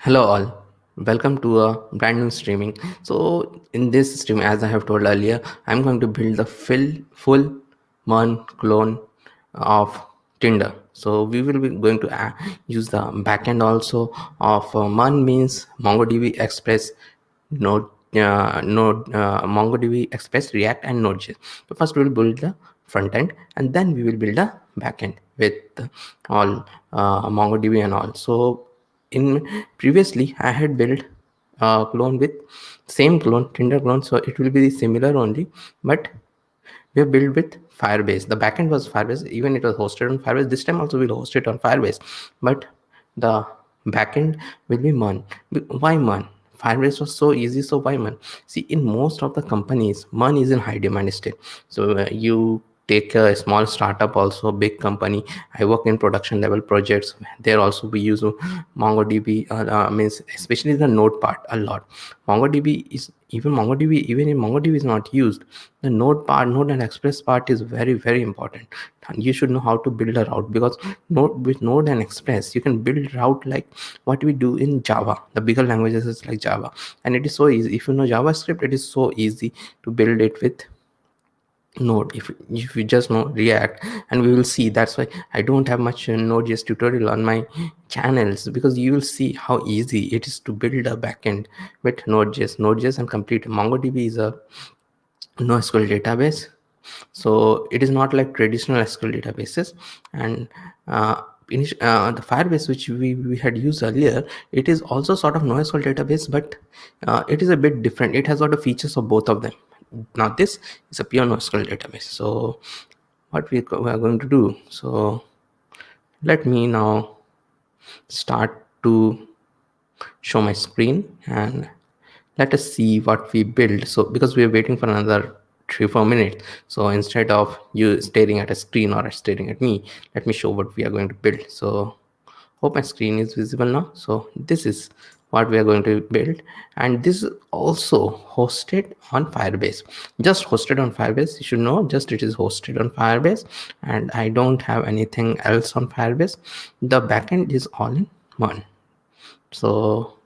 Hello all, welcome to a brand new streaming. So in this stream, as I have told earlier, I'm going to build the full MERN clone of Tinder. So we will be going to use the backend also of MERN means MongoDB Express Node MongoDB Express, React, and Node.js. So first we will build the front end, and then we will build a backend with all MongoDB and all. So in previously I had built a clone with same clone, Tinder clone, so it will be similar only, but we have built with Firebase. The backend was Firebase, even it was hosted on Firebase. This time also we'll host it on Firebase, but the backend will be MERN. Why MERN? Firebase was so easy, so why MERN? See, in most of the companies, MERN is in high demand still. So you take a small startup, also big company. I work in production level projects. There also we use MongoDB, means especially the node part a lot. Even if MongoDB is not used, the node and express part is very important. And you should know how to build a route, because with node and express you can build route like what we do in Java. The bigger languages is like Java, and it is so easy. If you know JavaScript, it is so easy to build it with node. If you just know React, and we will see, that's why I don't have much Node.js tutorial on my channels, because you will see how easy it is to build a backend with Node.js and complete. MongoDB is a NoSQL database, so it is not like traditional SQL databases. And the Firebase which we had used earlier, it is also sort of NoSQL database, but it is a bit different. It has got the features of both of them. Now this is a pure NoSQL database. So what we are going to do, so let me now start to show my screen, and let us see what we build. So because we are waiting for another 3-4 minutes, so instead of you staring at a screen or staring at me, let me show what we are going to build. So hope my screen is visible now. So this is what we are going to build, and this is also hosted on Firebase. Just hosted on Firebase, you should know, just it is hosted on Firebase, and I don't have anything else on Firebase. The backend is all in one. So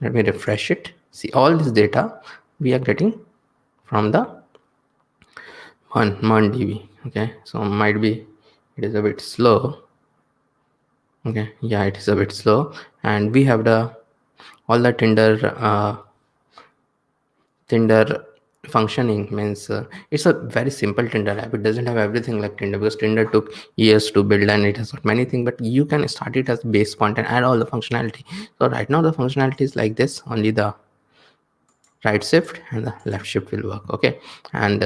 let me refresh it. See, all this data we are getting from the MongoDB. Okay, so might be it is a bit slow. Okay, yeah, it is a bit slow, and we have the all the Tinder functioning. Means it's a very simple Tinder app. It doesn't have everything like Tinder, because Tinder took years to build and it has got many things, but you can start it as base point and add all the functionality. So right now the functionality is like this, only the right shift and the left shift will work. Okay, and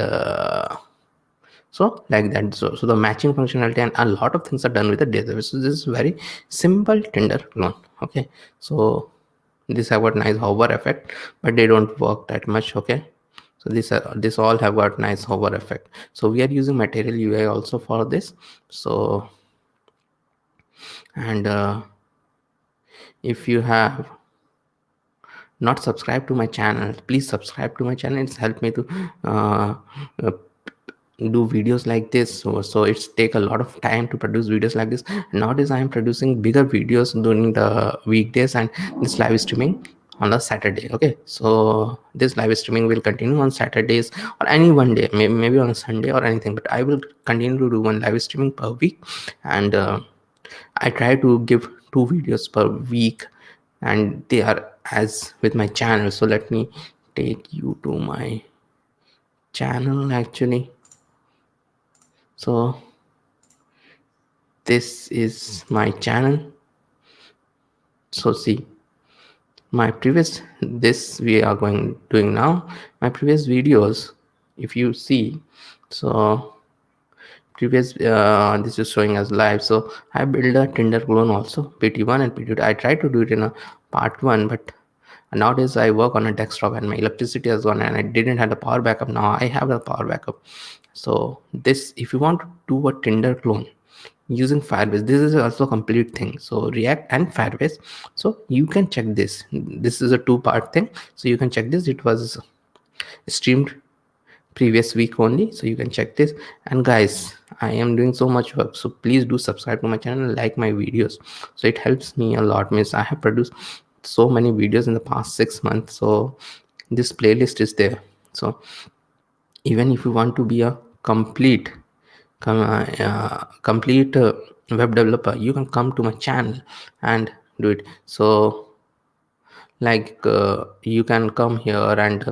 so like that. So the matching functionality and a lot of things are done with the database. So this is very simple Tinder clone. Okay, so this have got nice hover effect, but they don't work that much. Okay, so this all have got nice hover effect. So we are using material UI also for this. So and if you have not subscribed to my channel, please subscribe to my channel. It's helped me to uh, do videos like this. So it's take a lot of time to produce videos like this. Nowadays I am producing bigger videos during the weekdays, and this live streaming on a Saturday. Okay, so this live streaming will continue on Saturdays or any one day, maybe on a Sunday or anything, but I will continue to do one live streaming per week. And I try to give 2 videos per week, and they are as with my channel. So let me take you to my channel actually. So this is my channel. So see my previous, this we are doing now, my previous videos, if you see. So previous this is showing as live. So I built a Tinder clone also, pt1 and pt2. I tried to do it in a part 1, but nowadays I work on a desktop and my electricity has gone, and I didn't have the power backup. Now I have the power backup. So this, if you want to do a Tinder clone using Firebase, this is also a complete thing. So React and Firebase, so you can check this. This is a 2-part thing, so you can check this. It was streamed previous week only, so you can check this. And guys, I am doing so much work, so please do subscribe to my channel, like my videos, so it helps me a lot. Means I have produced so many videos in the past 6 months, so this playlist is there. So even if you want to be a complete web developer, you can come to my channel and do it. So you can come here, and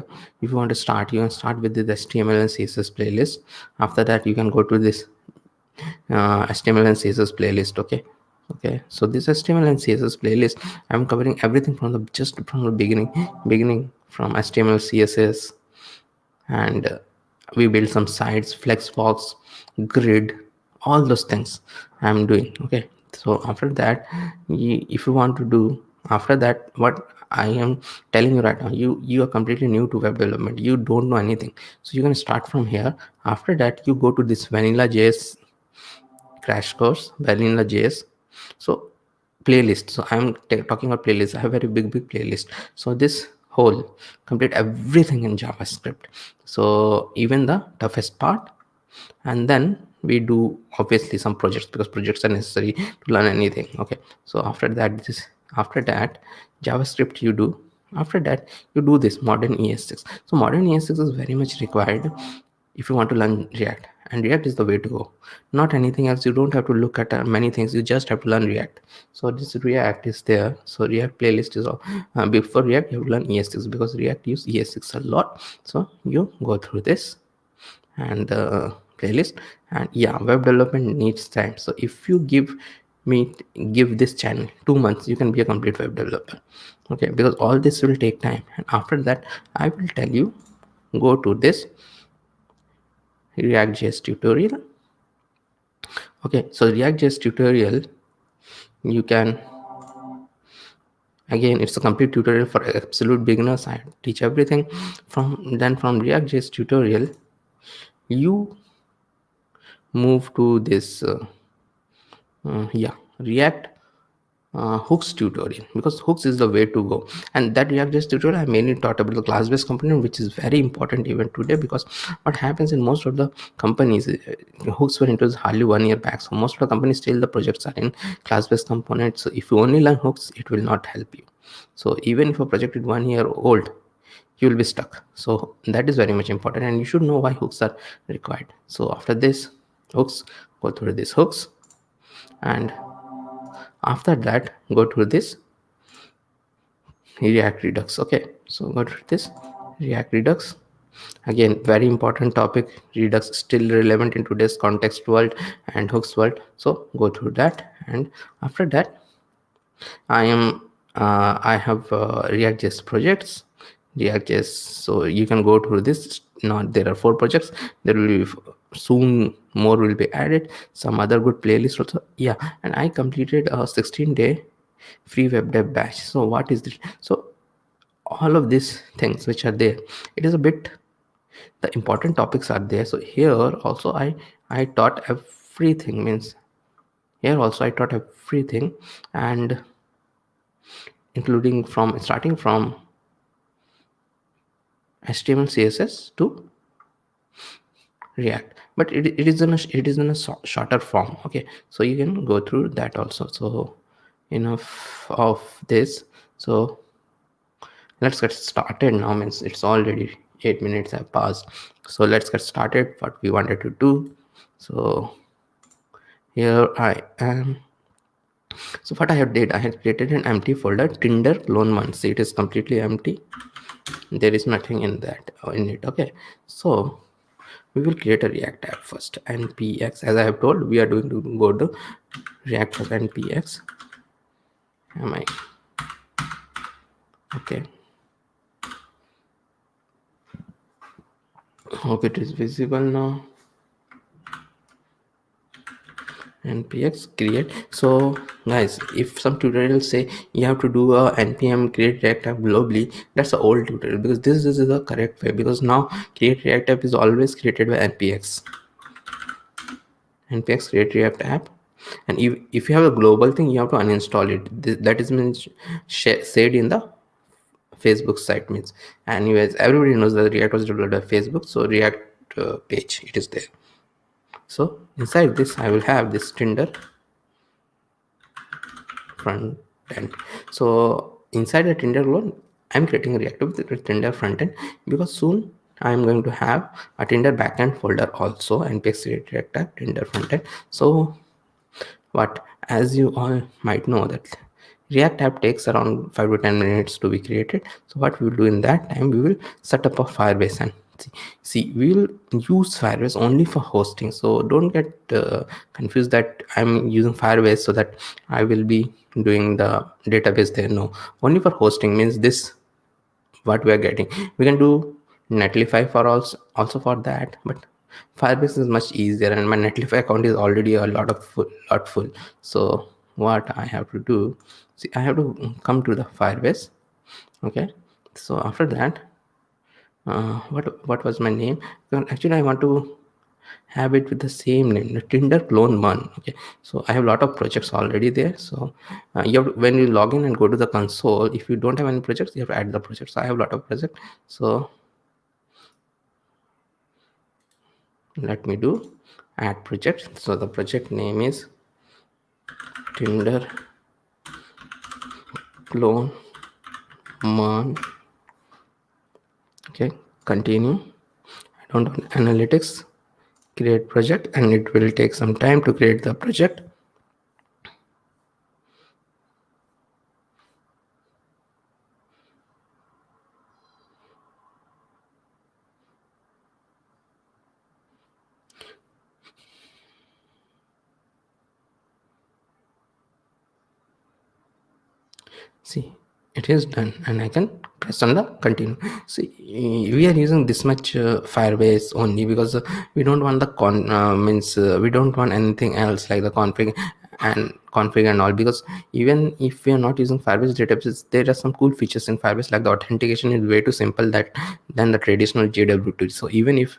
if you want to start, you can start with the HTML and CSS playlist. After that, you can go to this HTML and CSS playlist. Okay, so this HTML and CSS playlist, I'm covering everything from the just from the beginning from HTML, CSS, and we build some sites, flexbox, grid, all those things I'm doing. Okay, so after that, if you want to do after that what I am telling you right now, you are completely new to web development, you don't know anything, so you're going to start from here. After that, you go to this vanilla JS crash course, vanilla JS. So playlist, so I'm talking about playlist. I have a very big playlist, so this whole complete everything in JavaScript, so even the toughest part. And then we do obviously some projects, because projects are necessary to learn anything. Okay, so after that JavaScript you do. After that, you do this modern ES6. So modern ES6 is very much required if you want to learn React, and React is the way to go, not anything else. You don't have to look at many things, you just have to learn React. So this React is there, so React playlist is all. Before React, you have to learn ES6, because React use ES6 a lot. So you go through this and playlist. And yeah, web development needs time, so if you give this channel 2 months, you can be a complete web developer. Okay, because all this will take time. And after that, I will tell you, go to this ReactJS tutorial. Okay, so ReactJS tutorial, you can, again, it's a complete tutorial for absolute beginners. I teach everything. From ReactJS tutorial, you move to this React hooks tutorial, because hooks is the way to go. And that ReactJS tutorial, I mainly taught about the class-based component, which is very important even today, because what happens in most of the companies, hooks were introduced hardly 1 year back, so most of the companies still the projects are in class-based components. So if you only learn hooks, it will not help you. So even if a project is 1 year old, you will be stuck. So that is very much important, and you should know why hooks are required. So after this hooks, go through this hooks, and after that, go to this React Redux. Okay, so go to this React Redux. Again, very important topic. Redux still relevant in today's context world and hooks world. So go through that, and after that, I have ReactJS projects. ReactJS. So you can go through this. Now there are 4 projects. There will be soon more will be added. Some other good playlists also. Yeah, and I completed a 16-day free web dev batch. So what is this? So all of these things which are there, it is a bit, the important topics are there. So here also I taught everything. Means here also I taught everything, and including from starting from HTML, CSS to React, but it is in a shorter form. Okay, so you can go through that also. So enough of this. So let's get started now. Means it's already 8 minutes have passed, so let's get started what we wanted to do. So here I am. So what I have did, I had created an empty folder, Tinder clone 1. See, it is completely empty, there is nothing in that in it. Okay, so we will create a React app first. Npx, as I have told, we are going to go to React for npx. Am I okay? Hope it is visible now. Npx create. So guys, if some tutorials say you have to do a npm create react app globally, that's an old tutorial, because this is the correct way. Because now create react app is always created by npx create react app. And if you have a global thing, you have to uninstall it. That is means said in the Facebook site. Means anyways, everybody knows that React was developed by Facebook, so React page. It is there. So inside this I will have this Tinder front end. So inside the Tinder clone, I'm creating a reactive with the Tinder front end, because soon I'm going to have a Tinder backend folder also, and paste reactor Tinder front end. So what, as you all might know, that React app takes around 5 to 10 minutes to be created. So what we will do in that time, we will set up a Firebase, and see we will use Firebase only for hosting. So don't get confused that I'm using Firebase so that I will be doing the database there. No, only for hosting. Means this, what we are getting, we can do Netlify for also for that, but Firebase is much easier, and my Netlify account is already a lot full. So what I have to do, see, I have to come to the Firebase. Okay, so after that, what was my name? Well, actually I want to have it with the same name, the Tinder clone one. Okay, so I have a lot of projects already there. So you have to, when you log in and go to the console, if you don't have any projects, you have to add the projects. So I have a lot of projects. So let me do add project. So the project name is Tinder clone MERN. Okay, continue. I don't want analytics, create project, and it will take some time to create the project. See, it is done, and I can press on the continue. See, we are using this much Firebase only because we don't want the we don't want anything else like the config and all, because even if we are not using Firebase databases, there are some cool features in Firebase, like the authentication is way too simple that than the traditional JWT. So even if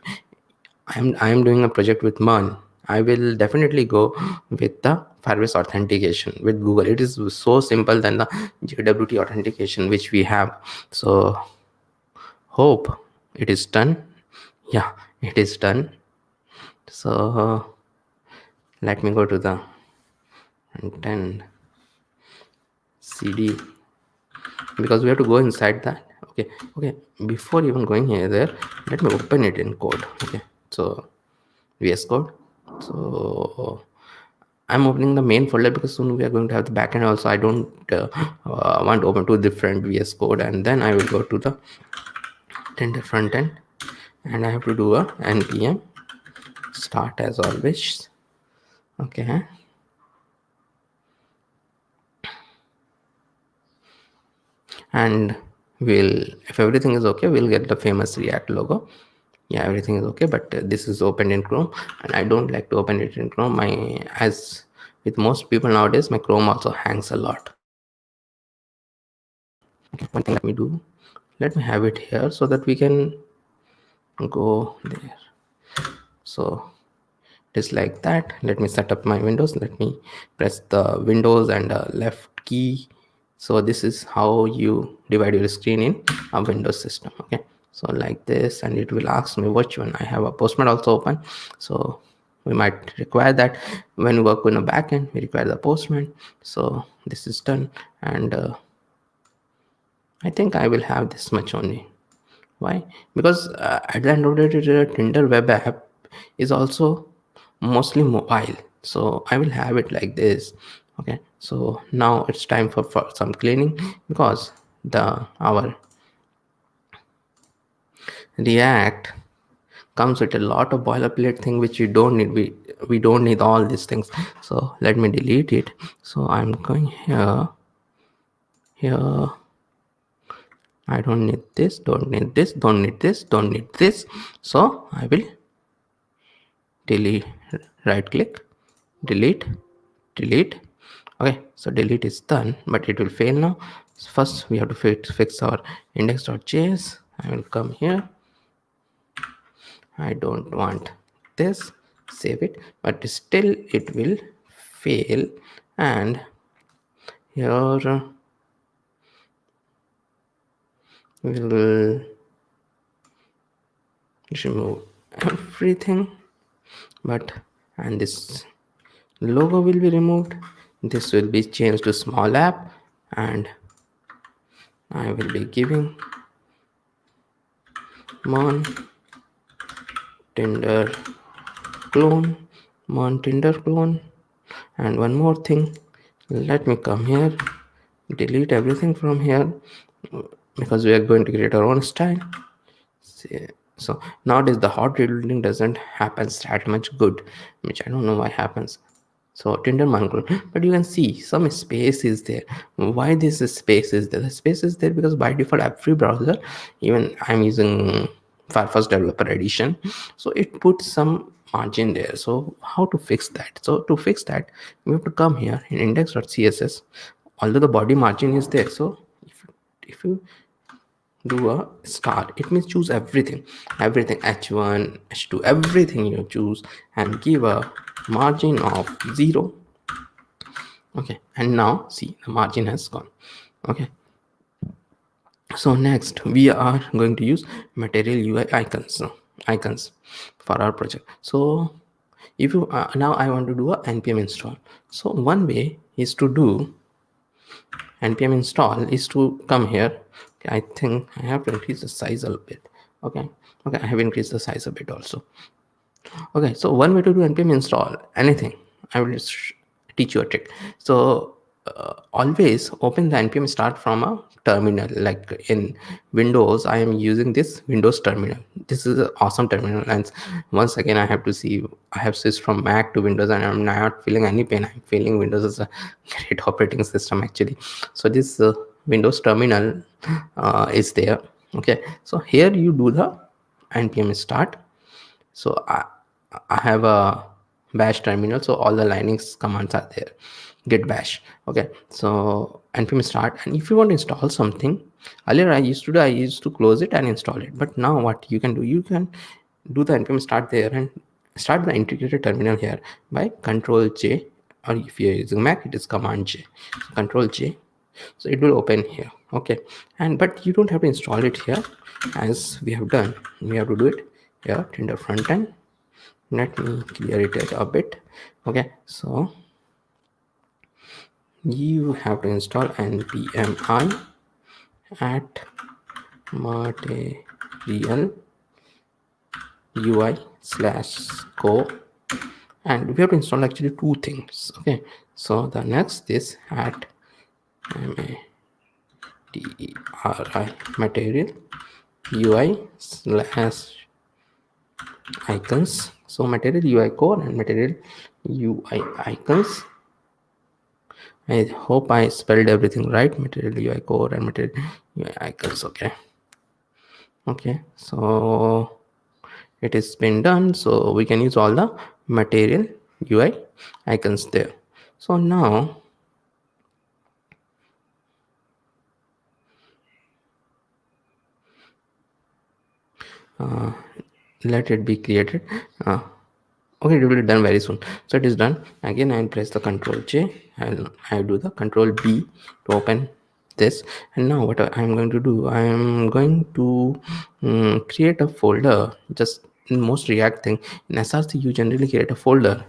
I'm doing a project with MERN, I will definitely go with the Firebase authentication with Google. It is so simple than the JWT authentication which we have. So hope it is done. Yeah, it is done. So let me go to the front CD, because we have to go inside that. Okay, before even going here there, let me open it in code. Okay, so VS Code. So I'm opening the main folder because soon we are going to have the backend also. I don't want to open two different VS Code, and then I will go to the Tinder front end, and I have to do a npm start as always. Okay, and we'll, if everything is okay, we'll get the famous React logo. Yeah, everything is okay, but this is opened in Chrome, and I don't like to open it in Chrome. As with most people nowadays, my Chrome also hangs a lot. Okay, one thing let me do, let me have it here so that we can go there. So it is like that. Let me set up my windows. Let me press the windows and left key. So this is how you divide your screen in a Windows system. Okay, so like this, and it will ask me which one. I have a Postman also open, so we might require that. When we work on a backend, we require the Postman. So this is done, and I think I will have this much only. Why? Because at the end of the day, Tinder web app is also mostly mobile. So I will have it like this. Okay. So now it's time for some cleaning, because our React comes with a lot of boilerplate thing which we don't need. We don't need all these things. So let me delete it. So I'm going here. I don't need this, don't need this, don't need this, don't need this. So I will delete, right click, delete, delete. Okay, so delete is done, but it will fail now. So first we have to fix our index.js. I will come here. I don't want this, save it, but still it will fail. And here we will remove everything, but and this logo will be removed. This will be changed to small app, and I will be giving mon Tinder clone, mon Tinder clone. And one more thing, let me come here, delete everything from here, because we are going to create our own style. So nowadays the hot reloading doesn't happen that much good, which I don't know why happens. So Tinder mongrel, but you can see some space is there. Why this space is there? The space is there because by default every browser, even I'm using Firefox Developer Edition, so it puts some margin there. So how to fix that? So to fix that, we have to come here in index.css. Although the body margin is there, so if you do a star, it means choose everything, h1 h2, everything you choose, and give a margin of 0. Okay, and now see the margin has gone. Okay, so next we are going to use material UI icons for our project. So if you now I want to do a npm install. So one way is to do npm install is to come here. Okay, I think I have to increase the size a little bit. Okay, I have increased the size a bit also. Okay, so one way to do npm install anything, I will just teach you a trick. So always open the npm start from a terminal. Like in Windows, I am using this Windows terminal. This is an awesome terminal, and once again I have to see, I have switched from Mac to Windows, and I'm not feeling any pain. I'm feeling Windows is a great operating system actually. So this Windows terminal is there. Okay, so here you do the npm start. So I have a bash terminal, so all the Linux commands are there. Git bash. Okay, so npm start, and if you want to install something, earlier I used to close it and install it, but now what you can do, you can do the npm start there and start the integrated terminal here by Control J, or if you're using Mac, it is Command J. So Control J, so it will open here. Okay, and but you don't have to install it here, as we have done. We have to do it here. Tinder frontend. Let me clear it a bit. Okay, so you have to install npmi at material ui / co, and we have to install actually two things. Okay, so the next is at material ui / icons. So material ui core and material ui icons. I hope I spelled everything right. Material ui core and material ui icons. Okay, so it has been done, so we can use all the material ui icons there. So now let it be created. Okay, it will be done very soon. So it is done. Again, I press the Control J and I do the Control B to open this. And now what I am going to do, I am going to create a folder. Just in most React thing, in SRC you generally create a folder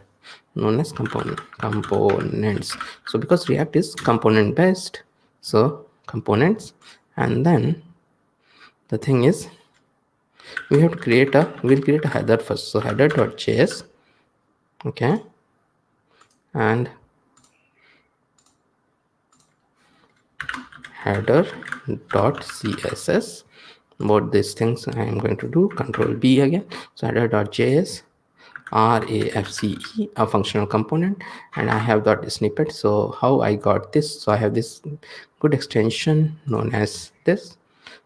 known as components. So because React is component based, so components, and then the thing is we'll create a header first. So header.js. Okay, and header.css. Both these things I am going to do. Control B again. So header.js, RAFCE, a functional component, and I have dot snippet. So how I got this? So I have this good extension known as this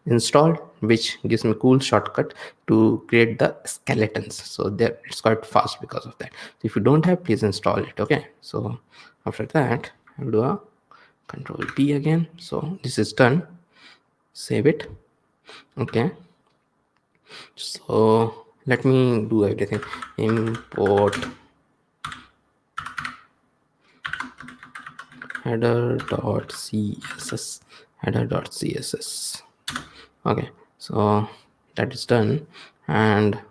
installed, which gives me cool shortcut to create the skeletons. So there, it's quite fast because of that. So if you don't have, please install it. Okay, so after that I'll do a Control P again. So this is done. Save it. Okay, so let me do everything. Import header.css. Okay, so that is done, and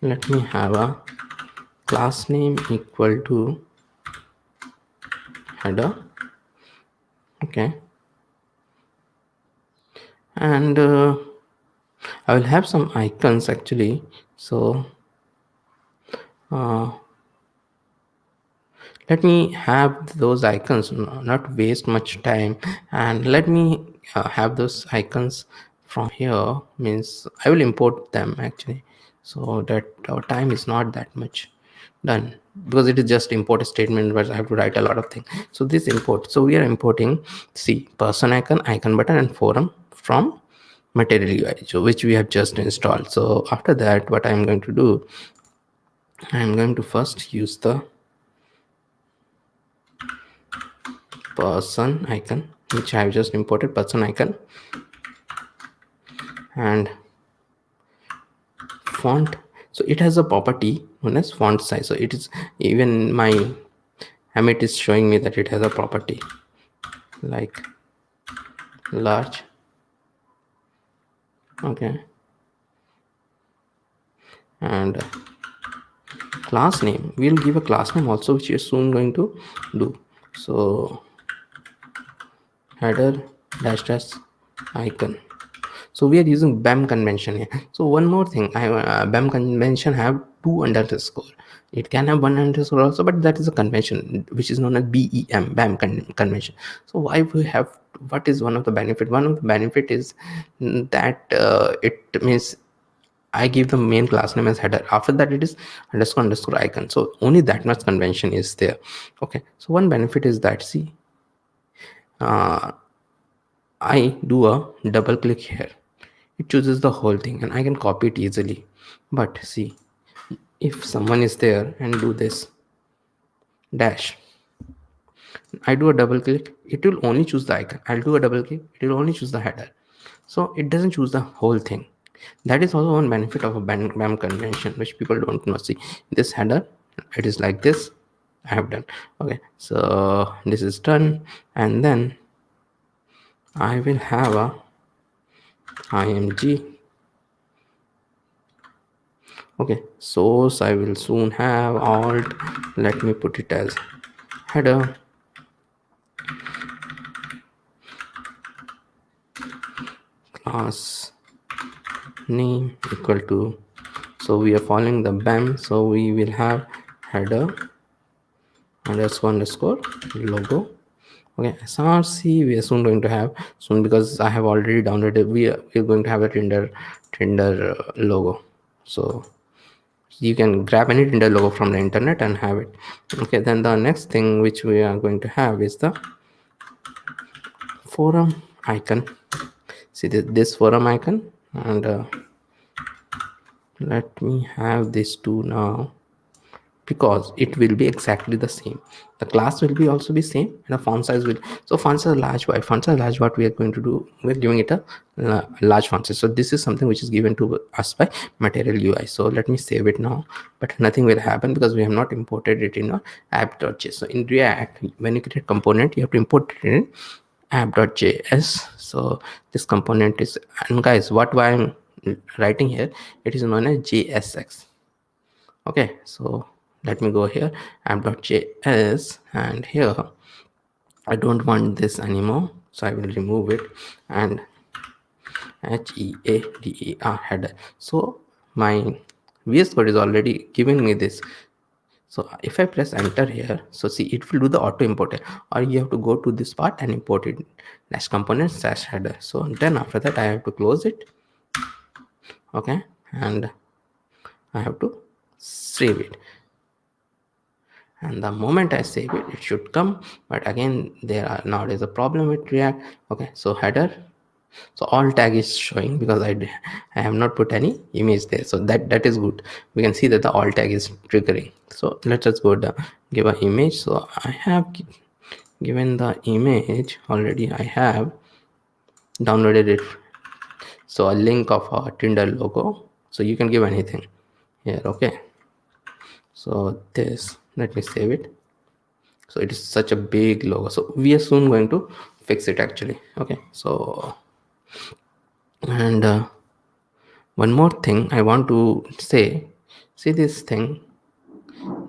let me have a class name equal to header. Okay, and I will have some icons actually. So let me have those icons, not waste much time, and let me have those icons from here. Means I will import them actually, so that our time is not that much done, because it is just import a statement where I have to write a lot of things. So this import, so we are importing, see, person icon, icon button, and forum from material UI, so which we have just installed. So after that, what I'm going to do, I'm going to first use the person icon, which I have just imported, person icon, and font. So it has a property known as font size. So it is, even my Amit is showing me that it has a property like large. Okay, and class name, we'll give a class name also, which is soon going to do. So header dash dash icon. So we are using BAM convention here. So one more thing, BAM convention have two underscore. It can have one underscore also, but that is a convention which is known as BAM convention. So why we have, what is one of the benefit? One of the benefit is that it means I give the main class name as header. After that, it is underscore underscore icon. So only that much convention is there. Okay. So one benefit is that, see, I do a double click here, it chooses the whole thing and I can copy it easily. But see, if someone is there and do this dash, I do a double click, it will only choose the icon. I'll do a double click, it will only choose the header. So it doesn't choose the whole thing. That is also one benefit of a BAM convention, which people don't know. See, this header, it is like this. I have done. Okay, so this is done, and then I will have a img. Okay, source I will soon have alt. Let me put it as header. Class name equal to, so we are following the BAM, so we will have header underscore underscore logo. Okay, src we are soon going to have soon, because I have already downloaded. We're going to have a Tinder logo. So you can grab any Tinder logo from the internet and have it. Okay, then the next thing which we are going to have is the forum icon. See this forum icon, and let me have this two now, because it will be exactly the same. The class will be also be same, and the font size will, so font size large. Why font size large? What we are going to do, we're giving it a large font size. So this is something which is given to us by material UI. So let me save it now, but nothing will happen because we have not imported it in our app.js. So in React, when you create component, you have to import it in app.js. So this component is, and guys, what I'm writing here, it is known as JSX. Okay, so let me go here, app.js, and here I don't want this anymore, so I will remove it, and header header. So my VS Code is already giving me this. So if I press enter here, so see, it will do the auto import, or you have to go to this part and import it dash component slash header. So then after that I have to close it. Okay, and I have to save it, and the moment I save it, it should come. But again, there are nowadays a problem with React. Okay, so header, so all tag is showing because I have not put any image there, so that is good. We can see that the alt tag is triggering. So let's just go down, give an image. So I have given the image already, I have downloaded it. So a link of a Tinder logo, so you can give anything here. Okay, so this, let me save it. So it is such a big logo, so we are soon going to fix it actually. Okay, so and one more thing I want to say, See this thing,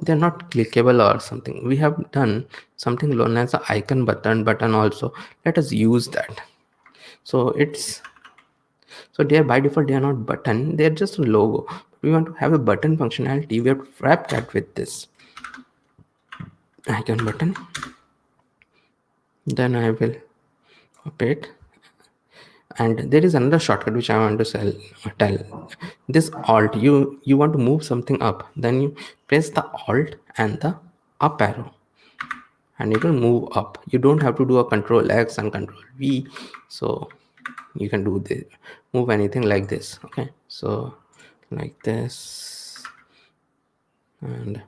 they're not clickable or something. We have done something known as an icon button also. Let us use that. So it's, so they are by default, they are not button, they are just a logo. We want to have a button functionality, we have to wrap that with this icon button. Then I will copy it, and there is another shortcut which I want to tell. This alt, you want to move something up, then you press the alt and the up arrow, and it will move up. You don't have to do a control X and control V. So you can do this, move anything like this. Okay, so like this, and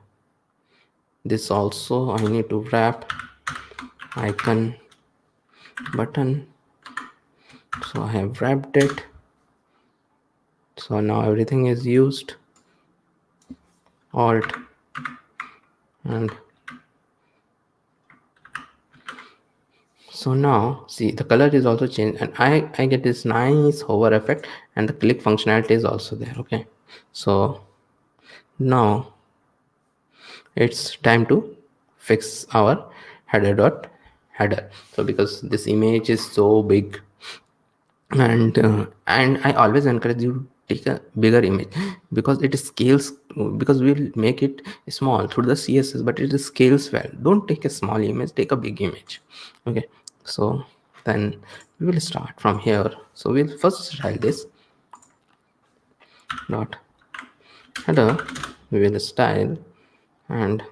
this also I need to wrap icon button. So I have wrapped it. So now everything is used. Alt and so now see the color is also changed, and I get this nice hover effect, and the click functionality is also there. Okay, so now it's time to fix our header. So because this image is so big, and I always encourage you to take a bigger image, because it scales, because we'll make it small through the CSS, but it scales well. Don't take a small image, take a big image. Okay, so then we will start from here. So we'll first style this dot header, we will style and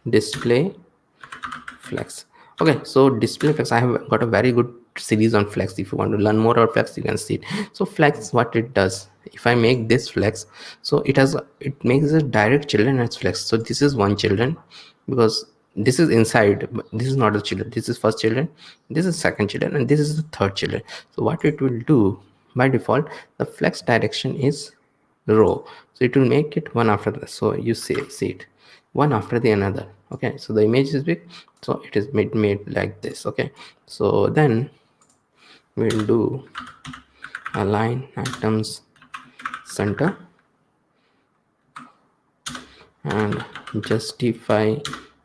display flex. Okay, so display flex, I have got a very good series on flex. If you want to learn more about flex, you can see it. So flex, what it does, if I make this flex, so it makes a direct children as flex. So this is one children, because this is inside, but this is not the children. This is first children, this is second children, and this is the third children. So what it will do, by default the flex direction is row, so it will make it one after the, so you see it one after the another. Okay, so the image is big, so it is made like this. Okay, so then we'll do align items center and justify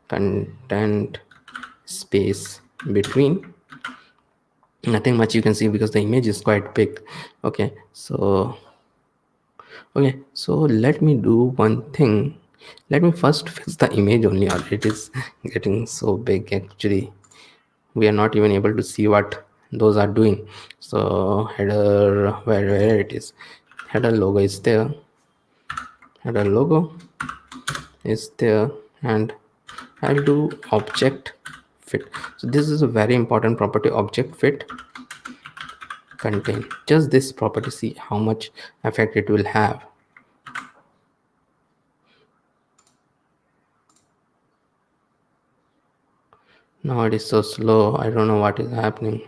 content space between. Nothing much you can see because the image is quite big. Okay, so let me do one thing. Let me first fix the image only, or it is getting so big actually we are not even able to see what those are doing. So header, where it is, header logo is there, header logo is there, and I'll do object fit. So this is a very important property, object fit contain. Just this property, see how much effect it will have. Now it is so slow, I don't know what is happening.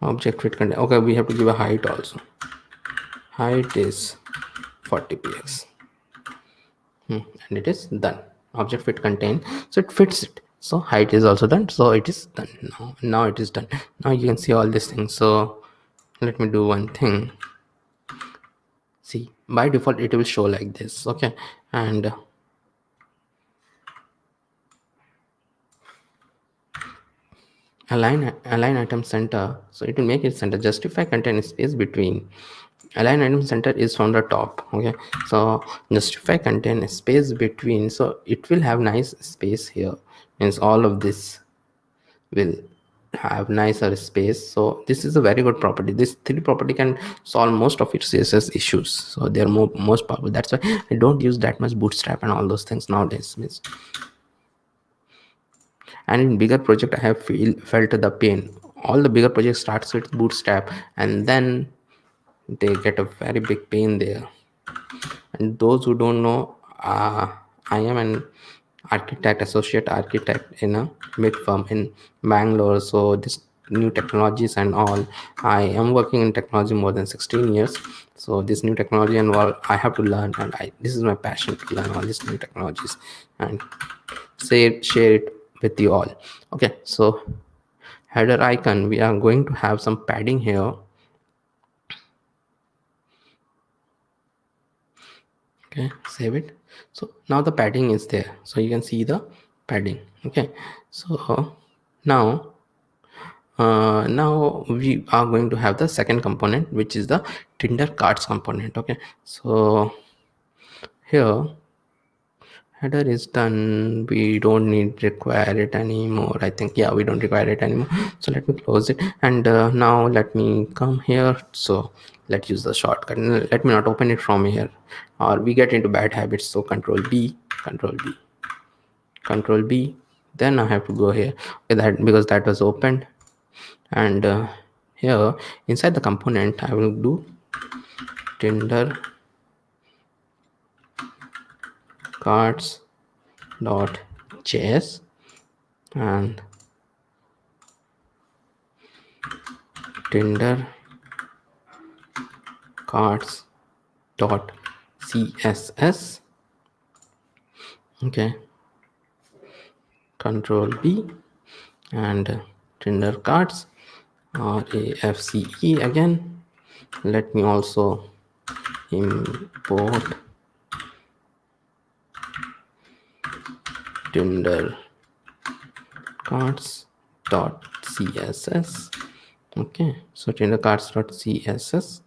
Object fit contain. Okay, we have to give a height also. Height is 40 px. And it is done. Object fit contain, so it fits it. So height is also done, so it is done. Now it is done. Now you can see all these things. So let me do one thing. See, by default it will show like this. Okay, and align item center, so it will make it center. Justify content space between. Align item center is from the top. Okay, so justify content space between, so it will have nice space here, means all of this will have nicer space. So this is a very good property. This three property can solve most of its CSS issues, so they're most powerful. That's why I don't use that much bootstrap and all those things nowadays. And in bigger project I have felt the pain. All the bigger projects starts with bootstrap, and then they get a very big pain there. And those who don't know, I am an architect, associate architect in a big firm in Bangalore. So this new technologies and all, I am working in technology more than 16 years. So this new technology and all I have to learn, and this is my passion to learn all these new technologies and share it with you all. Okay, so header icon, we are going to have some padding here. Okay, save it. So now the padding is there, so you can see the padding. Okay, so now we are going to have the second component, which is the Tinder cards component. Okay, so here header is done, we don't need require it anymore. I think, yeah, we don't require it anymore, so let me close it. And now let me come here. So let's use the shortcut. Let me not open it from here, or we get into bad habits. So control B, control B, control B, then I have to go here. Okay, that because that was opened. And here inside the component I will do Tinder cards dot js and Tinder cards dot css. Okay, control B, and Tinder cards RAFCE again. Let me also import Tinder cards dot css. Okay, so Tinder cards dot css,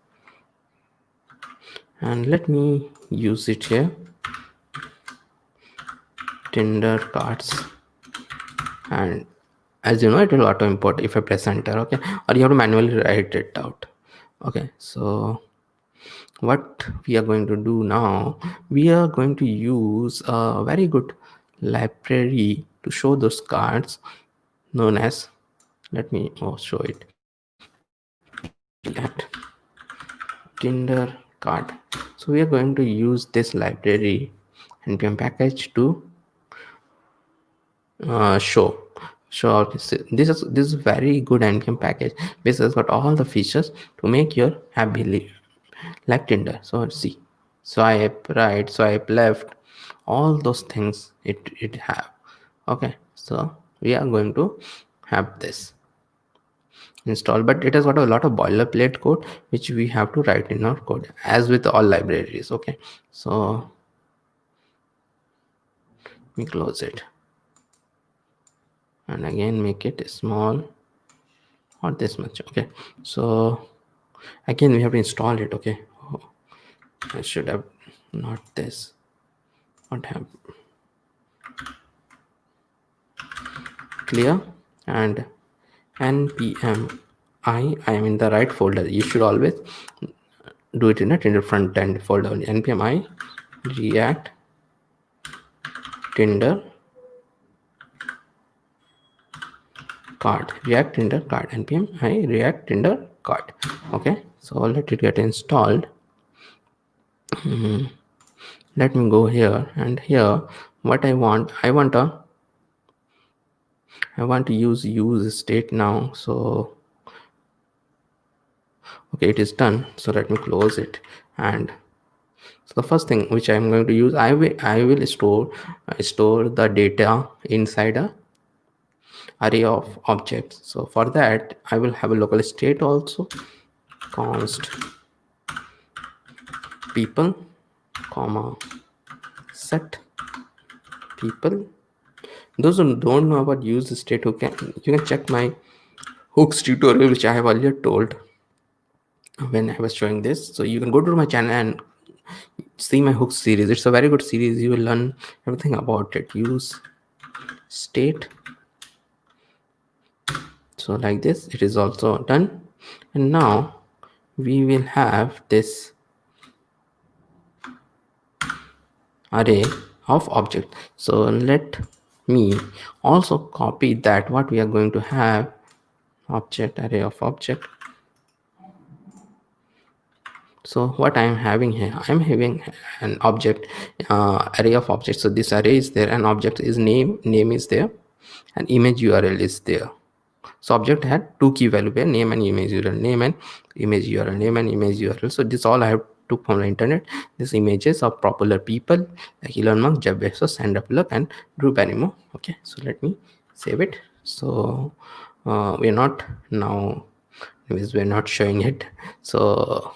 and let me use it here. Tinder cards, and as you know, it will auto import if I press enter. Okay, or you have to manually write it out. Okay, so what we are going to do now, we are going to use a very good library to show those cards known as, let me show it, React Tinder card. So we are going to use this library npm package to show this is very good npm package, which has got all the features to make your app be like Tinder. So let's see, swipe right, swipe left, all those things it have. Okay, so we are going to have this install, but it has got a lot of boilerplate code which we have to write in our code, as with all libraries. Okay, so we close it and again make it small, not this much. Okay, so again we have to install it. Okay, I should have not this, what have clear and npm I am in the right folder. You should always do it in a Tinder front end folder. npm I react Tinder card, react Tinder card, npm I react Tinder card. Okay, so let it get installed. Let me go here, and here what I want to use state now. So okay, it is done. So let me close it. And so the first thing which I'm going to use, I will store the data inside a array of objects. So for that I will have a local state also, const people comma set people. Those who don't know about use state, you can check my hooks tutorial which I have earlier told when I was showing this. So you can go to my channel and see my hooks series. It's a very good series. You will learn everything about it. Use state. So like this, it is also done. And now we will have this array of object. So let me also copy that, what we are going to have, object, array of object. So what I am having here, I am having an object, array of objects. So this array is there, and object is name is there, and image URL is there. So object had two key value pair, name and image URL, name and image URL, name and image URL. So this all I have took from the internet. These images of popular people like Elon Musk, Jeff Bezos, Sandra Bullock, and Drew Barrymore. Okay, so let me save it. So we're not now, anyways, we're not showing it. So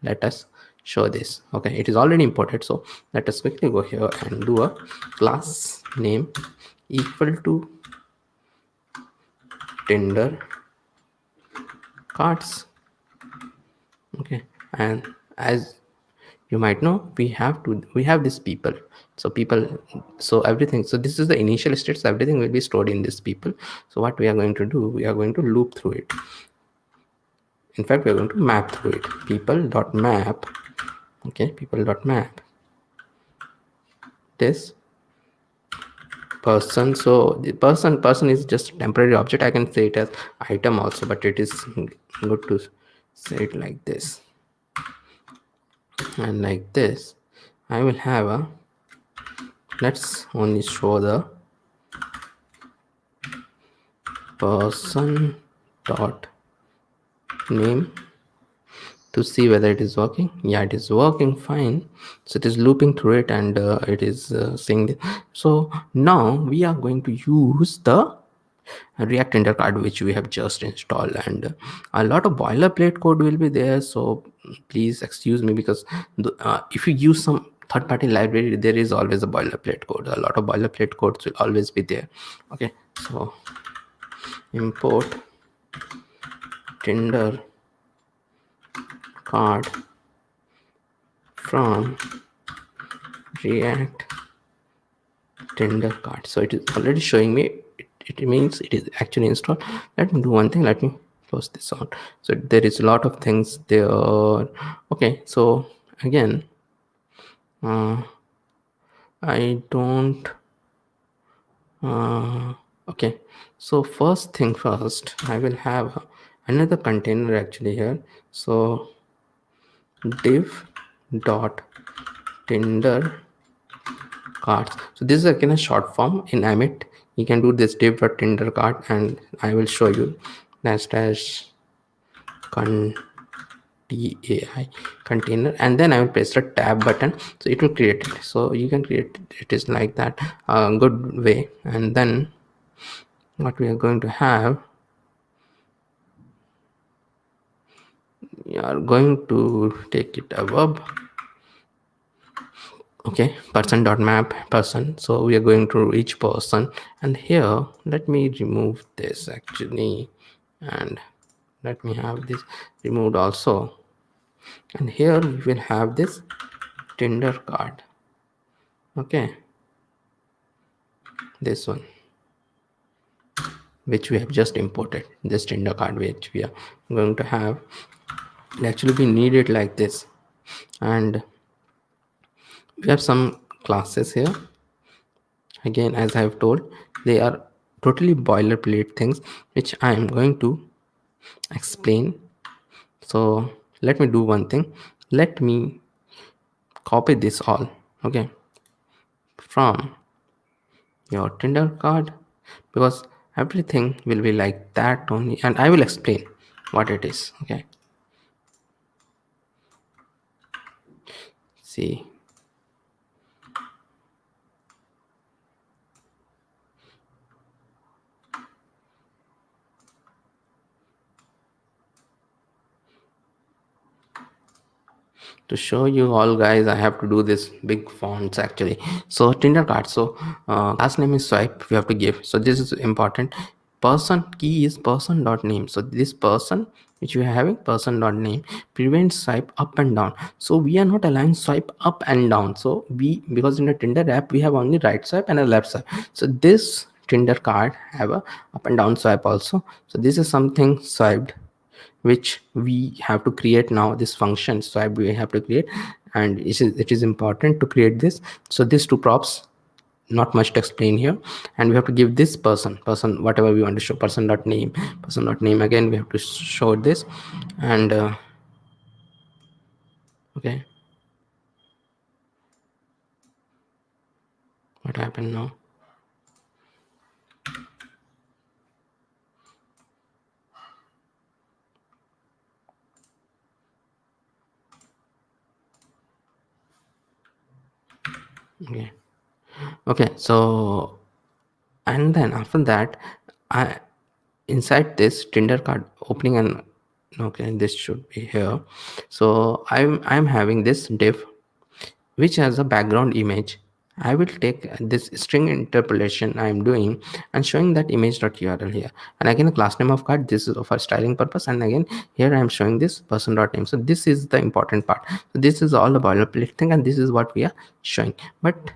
let us show this. Okay, it is already imported, so let us quickly go here and do a class name equal to Tinder cards. Okay, and as you might know, we have this people. So people, so everything, so this is the initial state, so everything will be stored in this people. So what we are going to do, we are going to loop through it. In fact, we are going to map through it. People.map. Okay, people.map this person. So the person is just a temporary object. I can say it as item also, but it is good to say it like this. And like this, I will have a, let's only show the person dot name to see whether it is working. Yeah, it is working fine. So it is looping through it, and it is saying this. So now we are going to use the React Tinder card which we have just installed, and a lot of boilerplate code will be there, so please excuse me, because if you use some third-party library, there is always a boilerplate code. A lot of boilerplate codes will always be there. Okay, so import Tinder card from React Tinder card. So it is already showing me, it means it is actually installed. Let me do one thing, let me close this on. So there is a lot of things there. Okay, so again, I don't okay, so first thing first, I will have another container actually here. So div dot Tinder cards. So this is again a short form in Amit. You can do this div dot Tinder card, and I will show you dash con DAI container, and then I will press the tab button, so it will create it. So you can create it is like that, a good way. And then what we are going to have, we are going to take it a verb. Okay, person.map person. So we are going to each person, and here let me remove this actually, and let me have this removed also. And here we will have this Tinder card. Okay, this one which we have just imported, this Tinder card which we are going to have. Actually we need it like this, and we have some classes here. Again, as I have told, they are totally boilerplate things which I am going to explain. So let me do one thing, let me copy this all, okay, from your Tinder card, because everything will be like that only, and I will explain what it is. Okay, see, to show you all guys, I have to do this big fonts actually. So Tinder card, so last name is swipe, we have to give. So this is important. Person key is person dot name. So this person which we are having, person dot name, prevents swipe up and down. So we are not allowing swipe up and down. So we, because in the Tinder app we have only right swipe and a left swipe. So this Tinder card have a up and down swipe also. So this is something swiped which we have to create now, this function swipe we have to create, and it is important to create this. So these two props, not much to explain here, and we have to give this person whatever we want to show, person dot name, again we have to show this. And okay, what happened now? Okay, so, and then after that, I inside this Tinder card opening and Okay, this should be here. So I'm having this div which has a background image. I will take this string interpolation I'm doing and showing that image.url here. And again, a class name of card. This is for styling purpose. And again, here I'm showing this person.name. So this is the important part. So this is all the boilerplate thing, and this is what we are showing. But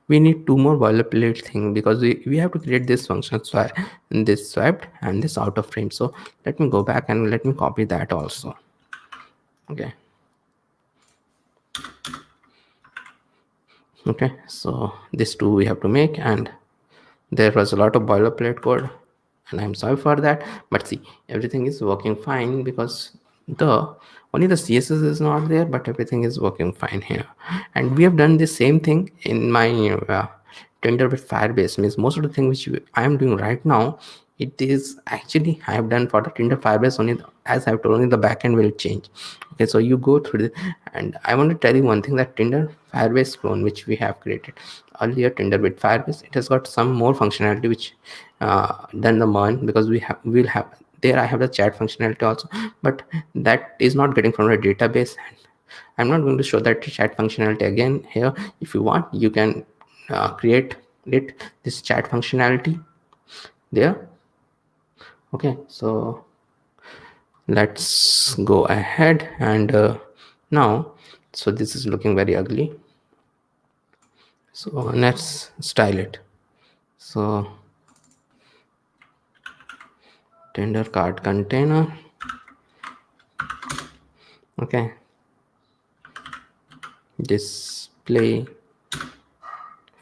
we need two more boilerplate thing because we have to create this function swipe, this swiped and this out of frame. So let me go back and let me copy that also. Okay. Okay, so this two we have to make, and there was a lot of boilerplate code, and I'm sorry for that. But see, everything is working fine because the only the css is not there, but everything is working fine here. And we have done the same thing in my Tinder with Firebase. Means most of the thing which I am doing right now, it is actually I have done for the Tinder Firebase only. As I've told, only the backend will change. Okay, so you go through this, and I want to tell you one thing, that Tinder Firebase clone which we have created earlier, Tinder with Firebase, it has got some more functionality which than the MERN, because we'll have there I have the chat functionality also, but that is not getting from the database. I'm not going to show that chat functionality again here. If you want, you can create this chat functionality there. Okay, so let's go ahead and now, so this is looking very ugly, so let's style it. So Tinder card container. Okay, display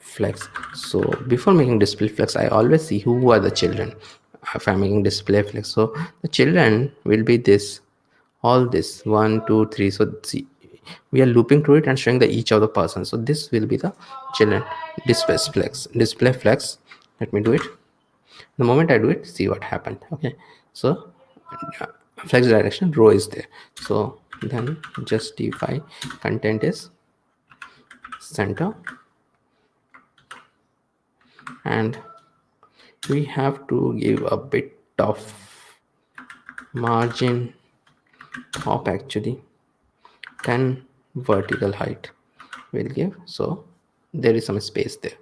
flex. So before making display flex, I always see who are the children if I'm making display flex. So the children will be this, all this 1 2 3. So see, we are looping through it and showing the each of the person. So this will be the children. Display flex. Let me do it. The moment I do it, see what happened. Okay, so flex direction row is there. So then justify content is center, and we have to give a bit of margin top, actually 10 vertical height will give, so there is some space there.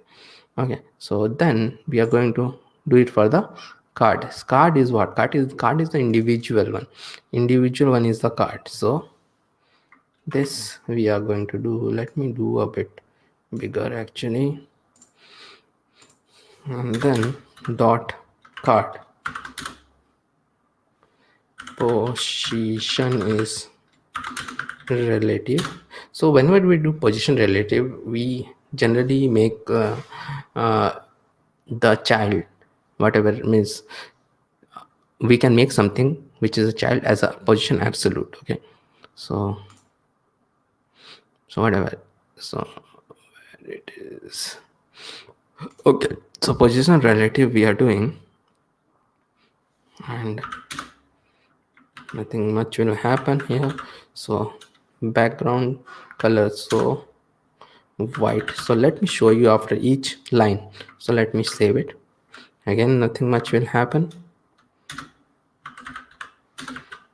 Okay, so then we are going to do it for the card is what, card is the individual one is the card. So this we are going to do, let me do a bit bigger actually, and then dot card position is relative. So whenever we do position relative, we generally make the child, whatever means, we can make something which is a child as a position absolute. Okay, so whatever, so it is okay. So position relative we are doing, and nothing much will happen here. So background color, so white. So let me show you after each line. So let me save it. Again, nothing much will happen.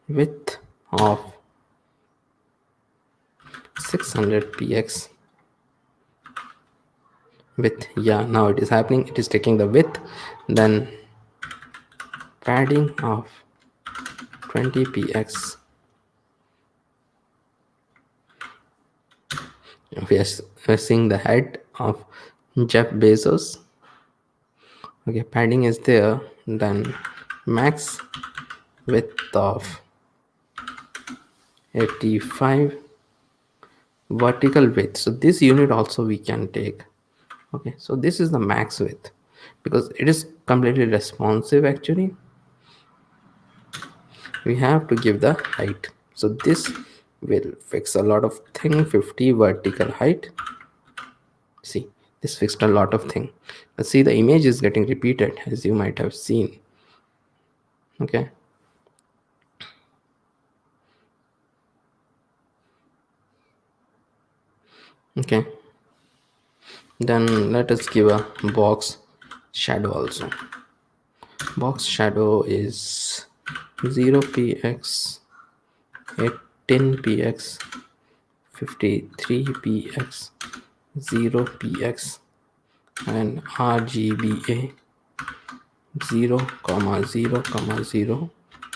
Width of 600 px. Width, yeah, now it is happening. It is taking the width. Then padding of 20 px. We are seeing the head of Jeff Bezos. Okay, padding is there. Then max width of 85, vertical width. So this unit also we can take. Okay, so this is the max width because it is completely responsive. Actually, we have to give the height. So this will fix a lot of thing. 50 vertical height. See, this fixed a lot of thing. Let's see, the image is getting repeated, as you might have seen. Okay, okay, then let us give a box shadow also. Box shadow is 0px, 18px, 53px, 0px, and RGBA 0, 0, 0,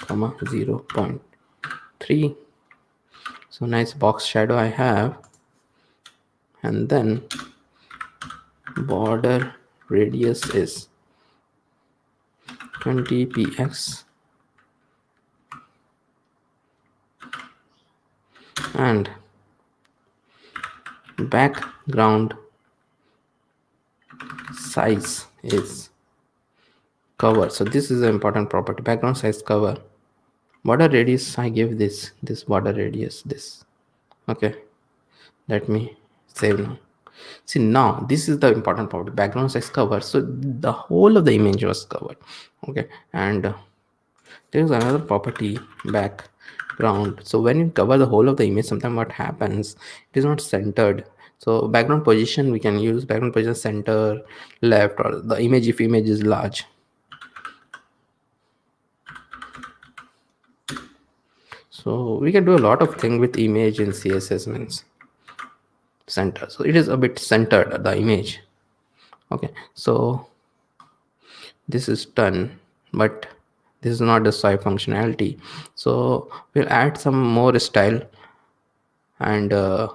0.3. So nice box shadow I have, and then border radius is 20px, and background size is cover. So this is an important property, background size cover. Border radius, I give this border radius, this. Okay, let me save now. See, now this is the important property, background size cover. So the whole of the image was covered. Okay, and there's another property, background. So when you cover the whole of the image, sometimes what happens, it is not centered. So background position, we can use background position center, left, or the image if image is large. So we can do a lot of things with image in CSS means center. So it is a bit centered, the image. Okay, so this is done, but this is not the swipe functionality. So we'll add some more style, and the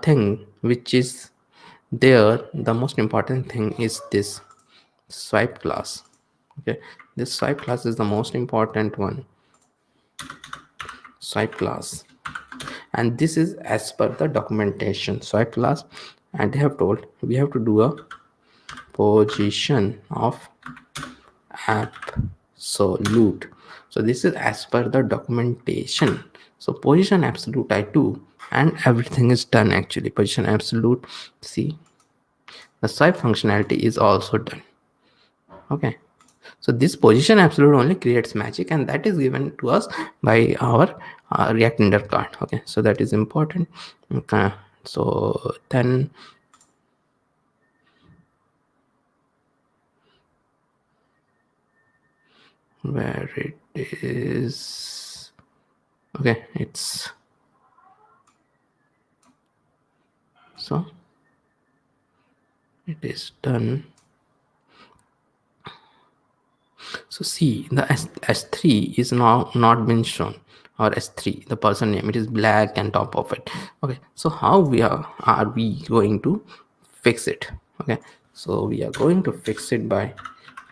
thing which is there, the most important thing is this swipe class. Okay, this swipe class is the most important one, swipe class, and this is as per the documentation, swipe class. And they have told we have to do a position of absolute. So this is as per the documentation. So position absolute I do, and everything is done. Actually position absolute, see, the swipe functionality is also done. Okay, so this position absolute only creates magic, and that is given to us by our React Tinder card. Okay, so that is important. Okay, so then where it is, okay, it's so it is done. So see, the S3 is now not been shown, or S3, the person name, it is black and top of it. Okay, so how are we going to fix it? Okay, so we are going to fix it by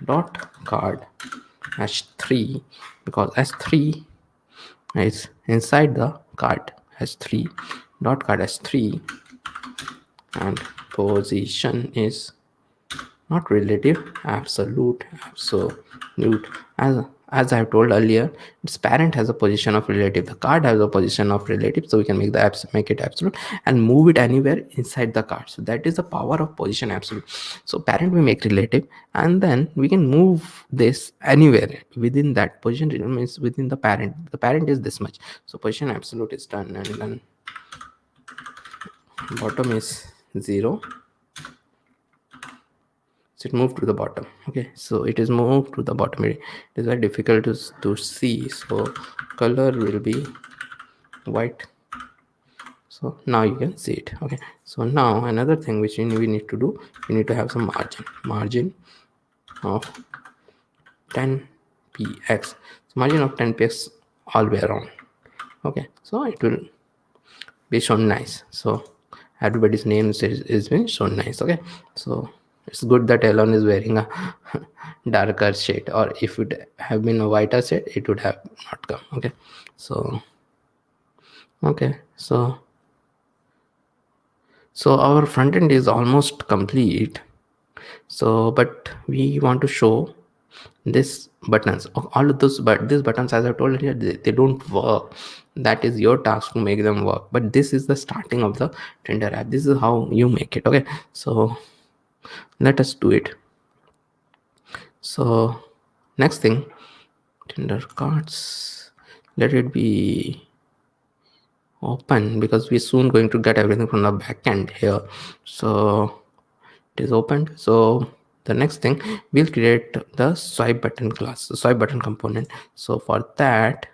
dot card h3, because s3 is inside the card, h3 dot card h3, and position is not relative, absolute. As I have told earlier, its parent has a position of relative, the card has a position of relative, so we can make it absolute and move it anywhere inside the card. So that is the power of position absolute. So parent we make relative, and then we can move this anywhere within that position, means within the parent is this much. So position absolute is done, and then bottom is 0. So it moved to the bottom. Okay, so it is moved to the bottom. It is very difficult to see, so color will be white. So now you can see it. Okay, so now another thing which we need to do, we need to have some margin of 10px. So margin of 10px all way around. Okay, so it will be shown nice. So everybody's name is being shown nice. Okay, so it's good that Elon is wearing a darker shade, or if it have been a whiter shade, it would have not come. Okay, so so our front end is almost complete. So but we want to show this buttons, all of those, but these buttons, as I told earlier, they don't work. That is your task to make them work, but this is the starting of the Tinder app. This is how you make it. Okay, so let us do it. So next thing, Tinder cards, let it be open, because we're soon going to get everything from the backend here. So it is opened. So the next thing, we'll create the swipe button class, swipe button component. So for that,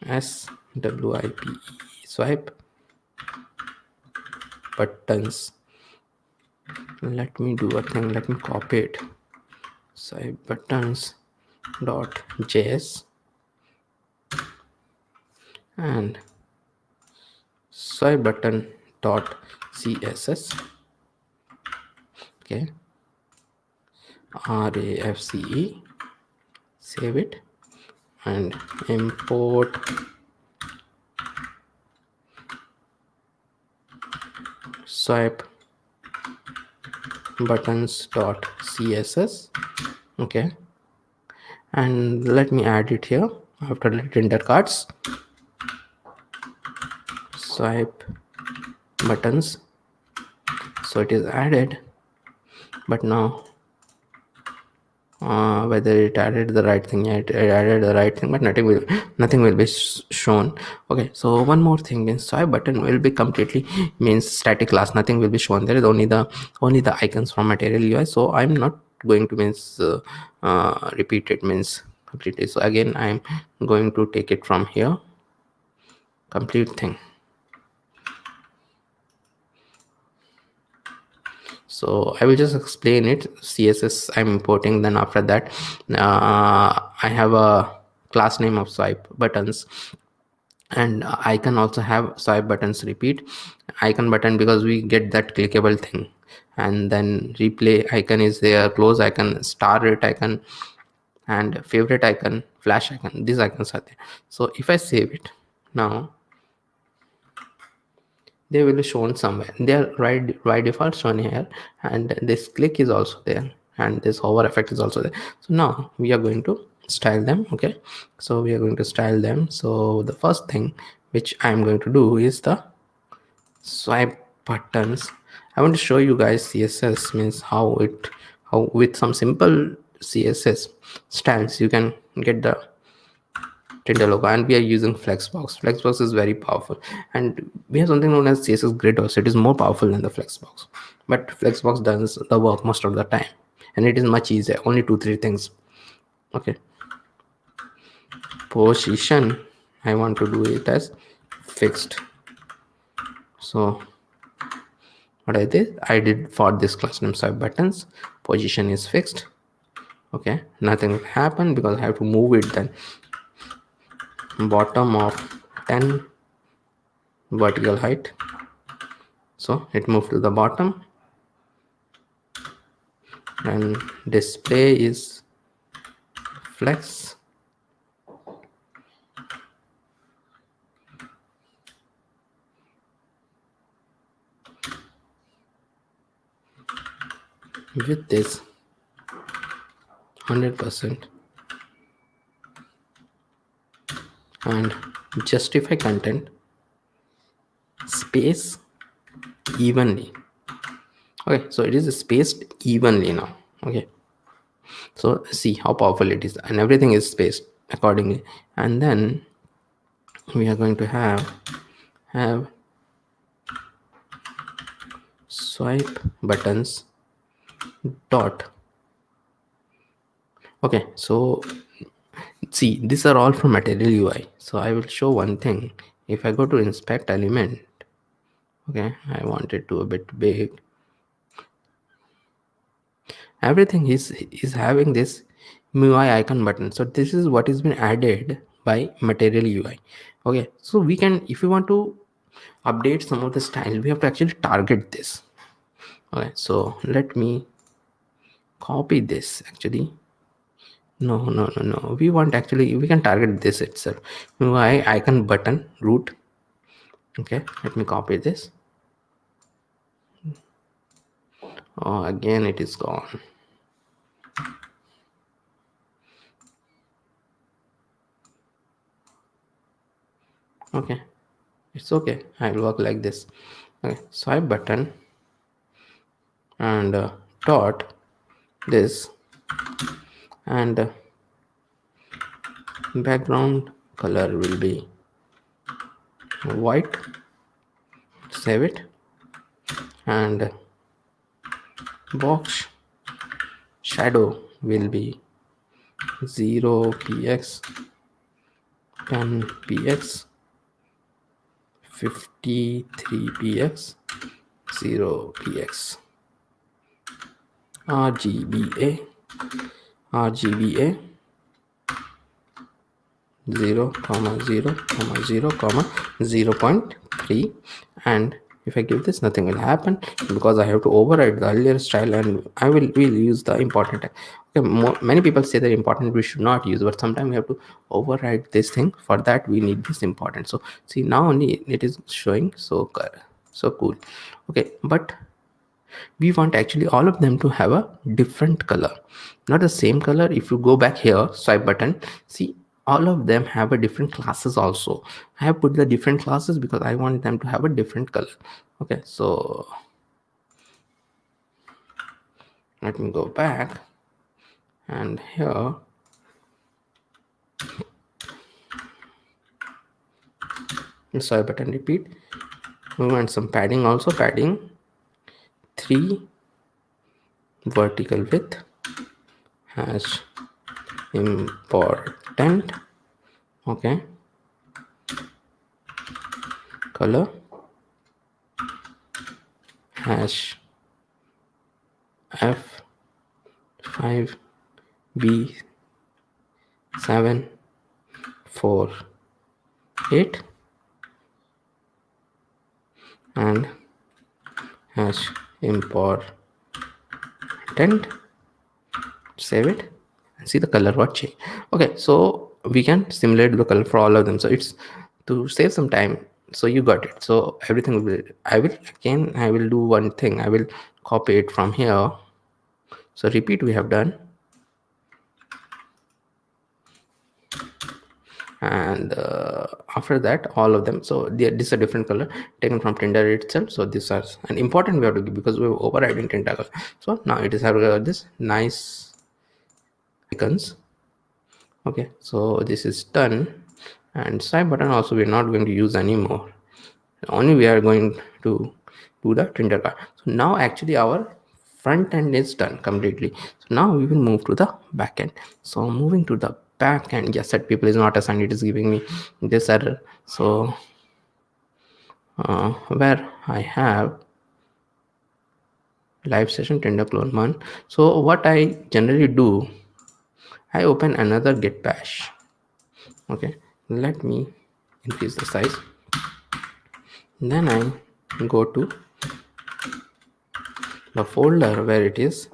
SWIPE, swipe buttons. Let me do a thing, let me copy it. Swipe buttons dot js and swipe button dot css. Okay, RAFCE, save it and import swipe buttons dot css. Okay, and let me add it here after the Tinder cards. Swipe buttons, so it is added, but now whether it added the right thing, it added the right thing, but nothing will be shown. Okay, so one more thing means swipe button will be completely means static class, nothing will be shown. There is only the icons from material UI, so I'm not going to means repeat it means completely. So again, I'm going to take it from here, complete thing. So I will just explain it. CSS I'm importing, then after that I have a class name of swipe buttons, and I can also have swipe buttons repeat icon button, because we get that clickable thing, and then replay icon is there, close icon, star rate icon, and favorite icon, flash icon. These icons are there. So if I save it now, they will be shown somewhere. They are by default shown here, and this click is also there, and this hover effect is also there. So now we are going to style them. Okay, so we are going to style them. So the first thing which I am going to do is the swipe buttons. I want to show you guys CSS means how with some simple CSS styles you can get the Tinder logo, and we are using Flexbox. Flexbox is very powerful, and we have something known as CSS Grid also. It is more powerful than the Flexbox, but Flexbox does the work most of the time, and it is much easier. Only 2-3 things. Okay, position. I want to do it as fixed. So what I did for this class name swipe buttons, position is fixed. Okay, nothing will happen because I have to move it then bottom of 10 vertical height, so it moved to the bottom, and display is flex. With this 100% and justify content space evenly. Okay, so it is spaced evenly now. Okay, so see how powerful it is, and everything is spaced accordingly. And then we are going to have swipe buttons dot. Okay, so see, these are all from material UI. So I will show one thing. If I go to inspect element, okay, I want it to a bit big. Everything is having this UI icon button. So this is what has been added by material UI. Okay, so we can, if we want to update some of the style, we have to actually target this. Okay, so let me copy this. Actually, no, we want, actually we can target this itself. UI icon button root. Okay, let me copy this. Oh, again it is gone. Okay, it's okay, I'll work like this. Okay, swipe button and dot this, and background color will be white. Save it, and box shadow will be 0 px, 10 px, 53 px, 0 px, RGBA, RGBA 0 comma 0 comma 0 comma 0.3. And if I give this, nothing will happen because I have to override the earlier style, and will use the important tag. Okay, many people say that important we should not use, but sometimes we have to override this thing. For that we need this important. So see, now only it is showing so cool. Okay, but we want actually all of them to have a different color, not the same color. If you go back here, swipe button, see, all of them have a different classes also. I have put the different classes because I want them to have a different color. Okay, so let me go back, and here swipe button, repeat. We want some padding also, padding 3 vertical width hash important. Okay, color hash f5 b748 and hash important. Save it and see the color what change. Okay, so we can simulate the color for all of them. So it's to save some time. So you got it. So everything will be, I will do one thing. I will copy it from here. So repeat we have done, and after that all of them, so this is a different color taken from Tinder itself. So this is an important we have to give because we have overridden Tinder color. So now it is having this nice icons. Okay, so this is done, and swipe button also we're not going to use anymore. Only we are going to do the Tinder card. So now actually our front end is done completely. So now we will move to the back end. So moving to the back end, yes, set people is not assigned, it is giving me this error. So where I have live session Tinder clone MERN. So what I generally do, I open another git bash. Okay, let me increase the size. Then I go to the folder where it is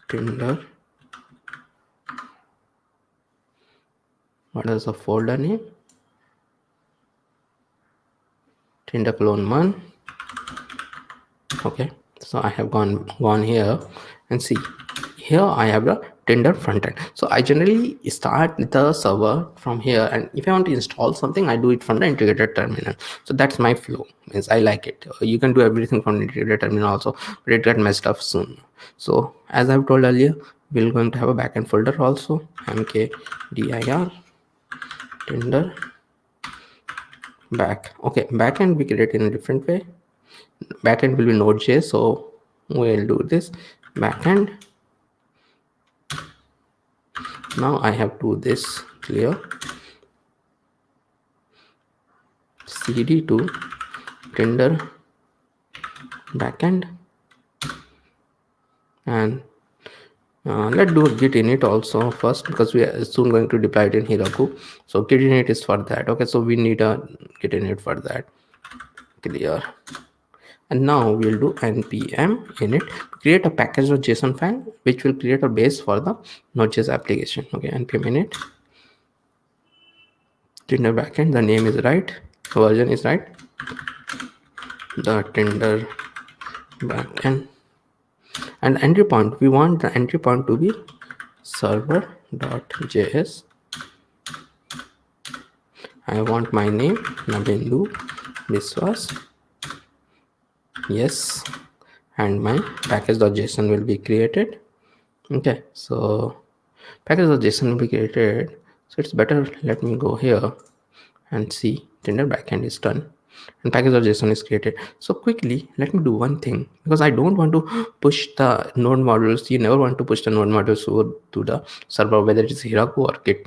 Tinder. What is the folder name? Tinder clone MERN. Okay, so I have gone here and see, here I have the Tinder frontend. So I generally start the server from here, and if I want to install something, I do it from the integrated terminal. So that's my flow. Means I like it. You can do everything from the integrated terminal also, but it got messed up soon. So as I've told earlier, we're going to have a backend folder also, mkdir Tinder back. Okay, backend we create in a different way. Backend will be NodeJS, so we'll do this backend. Now I have to this clear cd to Tinder backend, and let's do a git init also first because we are soon going to deploy it in Heroku. So git init is for that. Okay, so we need a git init for that. Clear. And now we'll do npm init, create a package.json file which will create a base for the Node.js application. Okay, npm init Tinder backend, the name is right, version is right, the Tinder backend, and entry point, we want the entry point to be server.js. I want my name Nabindu Biswas, yes, and my package.json will be created. Okay, so package.json will be created. So it's better, let me go here and see Tinder backend is done. and package.json is created. So quickly, let me do one thing, because I don't want to push the node modules. You never want to push the node modules over to the server, whether it is heroku or git.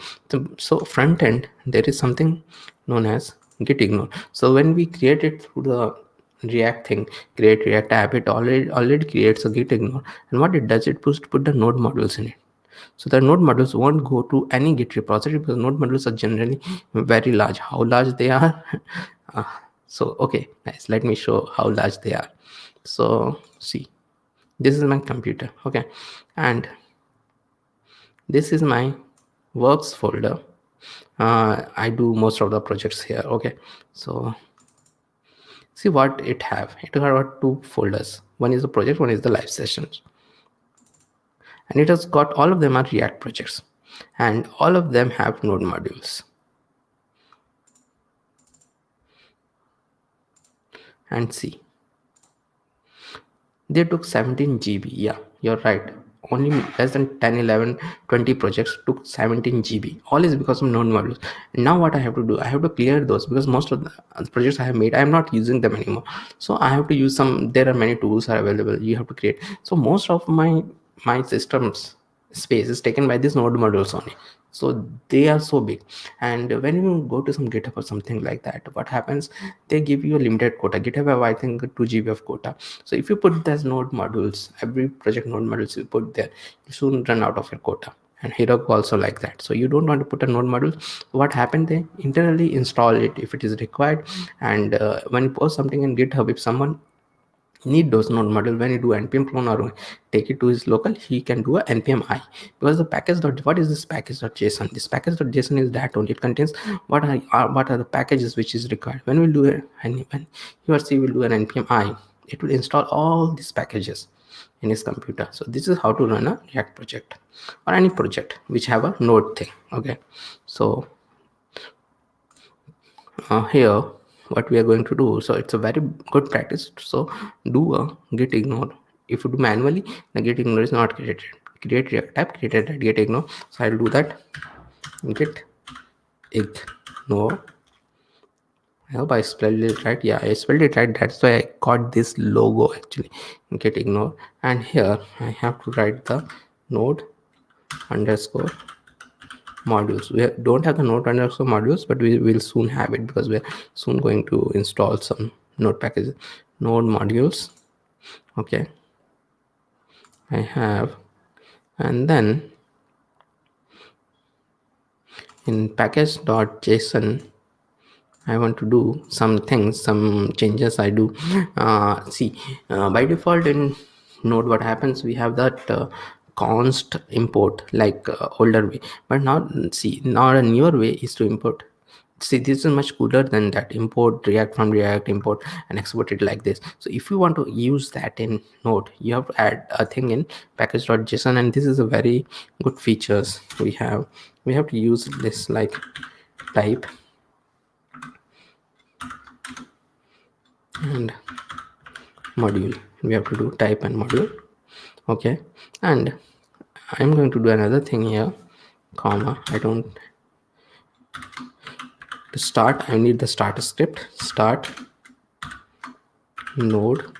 So front end, there is something known as git ignore. So when we create it through the React thing, create React app, it already creates a git ignore, and what it does, it put the node modules in it. So the node modules won't go to any git repository, because node modules are generally very large. How large they are? uh, so okay guys, let me show how large they are. So see, this is my computer, okay, and this is my works folder. I do most of the projects here, okay. So see what it have. It got two folders. One is the project, one is the live sessions, and it has got, all of them are React projects, and all of them have node modules. And see, they took 17 GB. Yeah, you're right. Only less than 10, 11, 20 projects took 17 GB. All is because of node modules. And now what I have to do, I have to clear those, because most of the projects I have made, I am not using them anymore. So I have to use some, there are many tools are available. You have to create. So most of my systems space is taken by these node modules only. So they are so big. And when you go to some GitHub or something like that, what happens, they give you a limited quota. GitHub have, I think, 2 GB of quota. So if you put those node modules, every project node modules you put there, you soon run out of your quota. And heroku also like that. So you don't want to put a node module. What happened, they internally install it if it is required. And when you post something in GitHub, if someone need those node module, when you do npm clone or take it to his local, he can do a npm i, because the package dot, what is this package.json? This package.json is that only, it contains what are the packages which is required. When we do it, and when he or she will do an npm i, it will install all these packages in his computer. So this is how to run a React project or any project which have a node thing, okay. So here what we are going to do, so it's a very good practice. So do a git ignore. If you do manually, the git ignore is not created. Create React type created at git ignore. So I'll do that, git ignore. I hope I spelled it right. Yeah, I spelled it right. That's why I got this logo actually, git ignore. And here I have to write the node underscore modules. We don't have the node underscore modules, but we will soon have it, because we're soon going to install some node packages. Node modules, okay, I have. And then in package.json, I want to do some things, some changes I do. See, by default in node, what happens, we have that const import, like older way. But now see, now a newer way is to import. See, this is much cooler than that. Import React from React, import and export it like this. So if you want to use that in node, you have to add a thing in package.json, and this is a very good features we have. We have to use this like type and module. We have to do type and module, okay. And I'm going to do another thing here, comma. I don't, to start, I need the start script, start node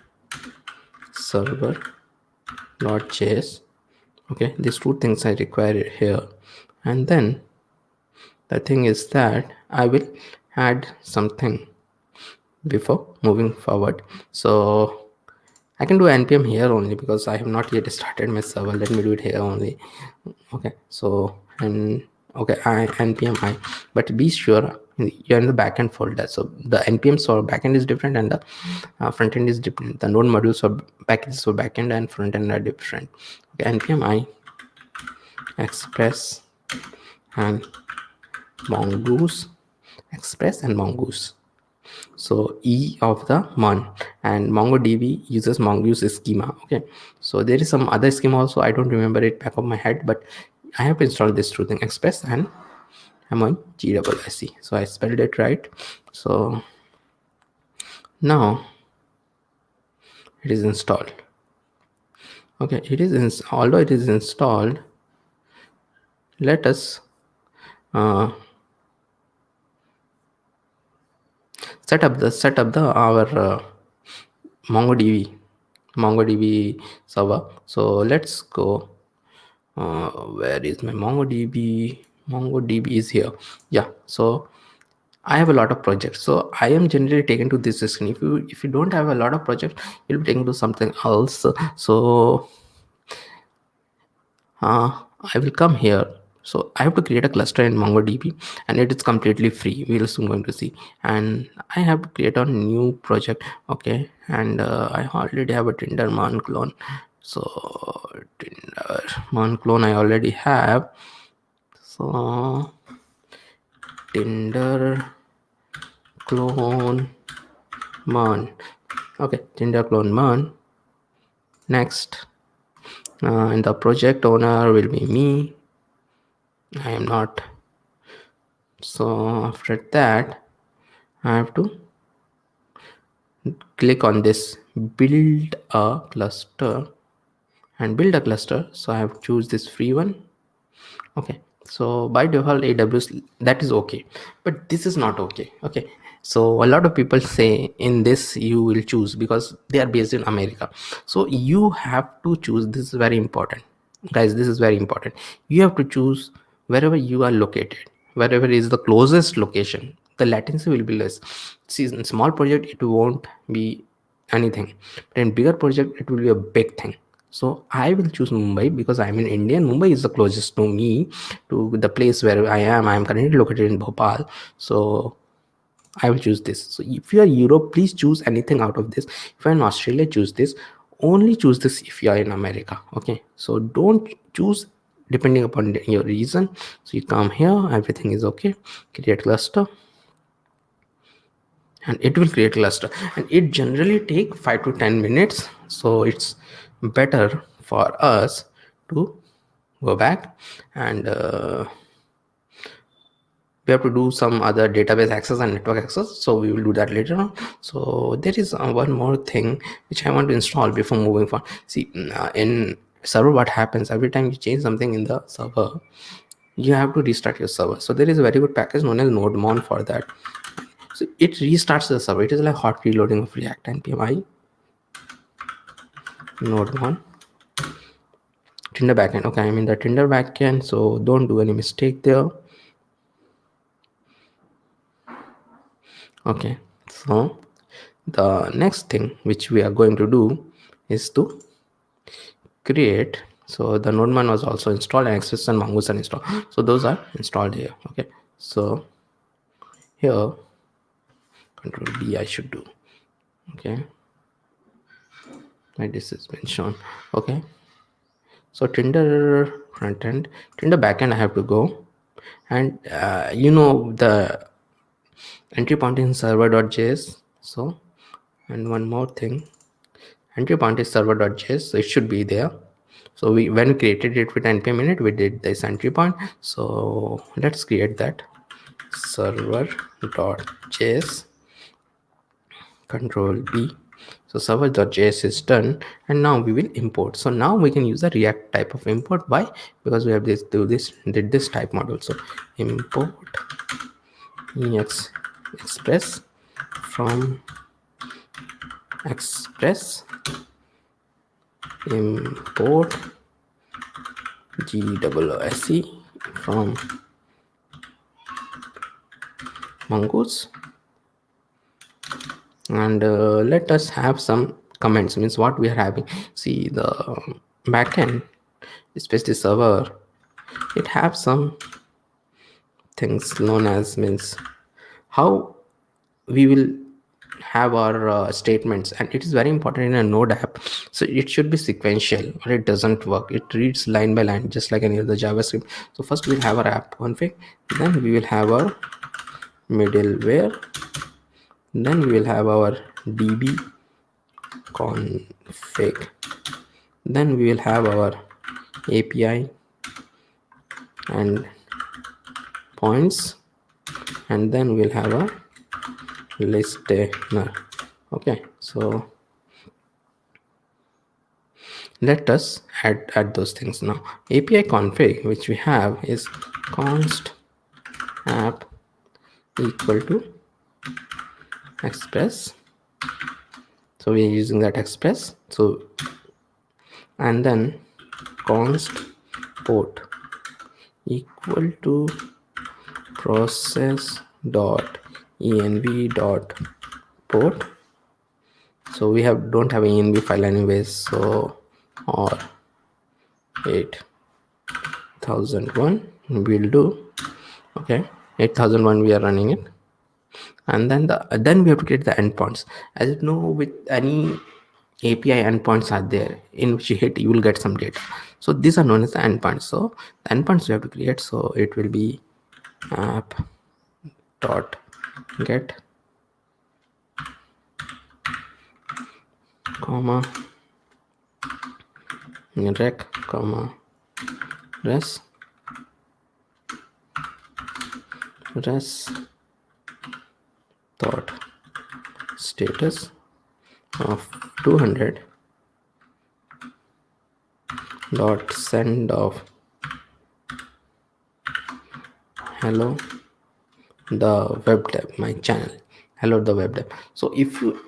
server .js, okay. These two things I require here. And then the thing is that I will add something before moving forward. So I can do npm here only, because I have not yet started my server. Let me do it here only, okay. So, and okay, npm I, but be sure you're in the backend folder. So the npm for backend is different, and the frontend is different. The node modules for packages for backend and frontend are different, okay. npm I express and mongoose, express and mongoose. So E of the MERN, and MongoDB uses mongoose schema, okay. So there is some other schema also, I don't remember it back of my head, but I have installed this two thing, express and I'm on GSS. So I spelled it right. So now it is installed, okay. It is although it is installed, let us set up the our MongoDB server. So let's go. Where is my MongoDB? MongoDB is here. Yeah. So I have a lot of projects, so I am generally taken to this screen. If you don't have a lot of projects, you'll be taken to something else. So I will come here. So I have to create a cluster in MongoDB, and it is completely free. We will soon going to see. And I have to create a new project. Okay, and I already have a Tinder MERN clone. So Tinder MERN clone I already have. So Tinder clone MERN. Okay, Tinder clone MERN. Next, and the project owner will be me. I am not. So after that, I have to click on this build a cluster and build a cluster. So I have to choose this free one. Okay, so by default AWS, that is okay, but this is not okay. Okay, so a lot of people say in this you will choose because they are based in America. So you have to choose. This is very important, guys. This is very important. You have to choose wherever you are located, wherever is the closest location. The latency will be less. See, in small project it won't be anything, but in bigger project it will be a big thing. So I will choose Mumbai because I'm in India and Mumbai is the closest to me, to the place where I am. I am currently located in Bhopal. So I will choose this. So if you are Europe, please choose anything out of this. If you're in Australia, choose this. Only choose this if you are in America. Okay. So don't choose depending upon your reason. So you come here, everything is okay. Create cluster. And it will create cluster, and it generally take 5 to 10 minutes. So it's better for us to go back, and we have to do some other database access and network access, so we will do that later on. So there is one more thing which I want to install before moving forward. See, in server, what happens every time you change something in the server, you have to restart your server. So there is a very good package known as NodeMon for that. So it restarts the server. It is like hot reloading of React npm NodeMon Tinder backend. Okay, I'm in the Tinder backend, so don't do any mistake there. Okay, so the next thing which we are going to do is to create. So the NodeMon was also installed, and Express and Mongoose are installed. So those are installed here. Okay, so here Control B I should do. Okay, like this has been shown. Okay, so Tinder frontend, Tinder backend I have to go, and the entry point in server.js. So, and one more thing, entry point is server.js, so it should be there. So when we created it with npm init, we did this entry point. So let's create that server.js, Control B. So server.js is done, and now we will import. So now we can use the React type of import. Why? Because we have did this type module. So import express from express, import GWSE from Mongoose, and let us have some comments. Means what we are having. See, the backend, especially server, it have some things known as, means how we will have our statements, and it is very important in a node app. So it should be sequential, or it doesn't work. It reads line by line just like any other JavaScript. So first we'll have our app config, then we will have our middleware, then we will have our db config, then we will have our API and points, and then we'll have a listener. Okay, so let us add those things now. API config which we have is const app equal to express. So we are using that express. So and then const port equal to process dot env dot port. So we don't have an env file anyways, so or 8001 will do. Okay, 8001 we are running it, and then we have to create the endpoints. As you know, with any API, endpoints are there in which you hit, you will get some data. So these are known as the endpoints. So the endpoints we have to create. So it will be app dot get comma rec comma res dot status of 200 dot send of hello the web dev, my channel, hello the web dev. So if you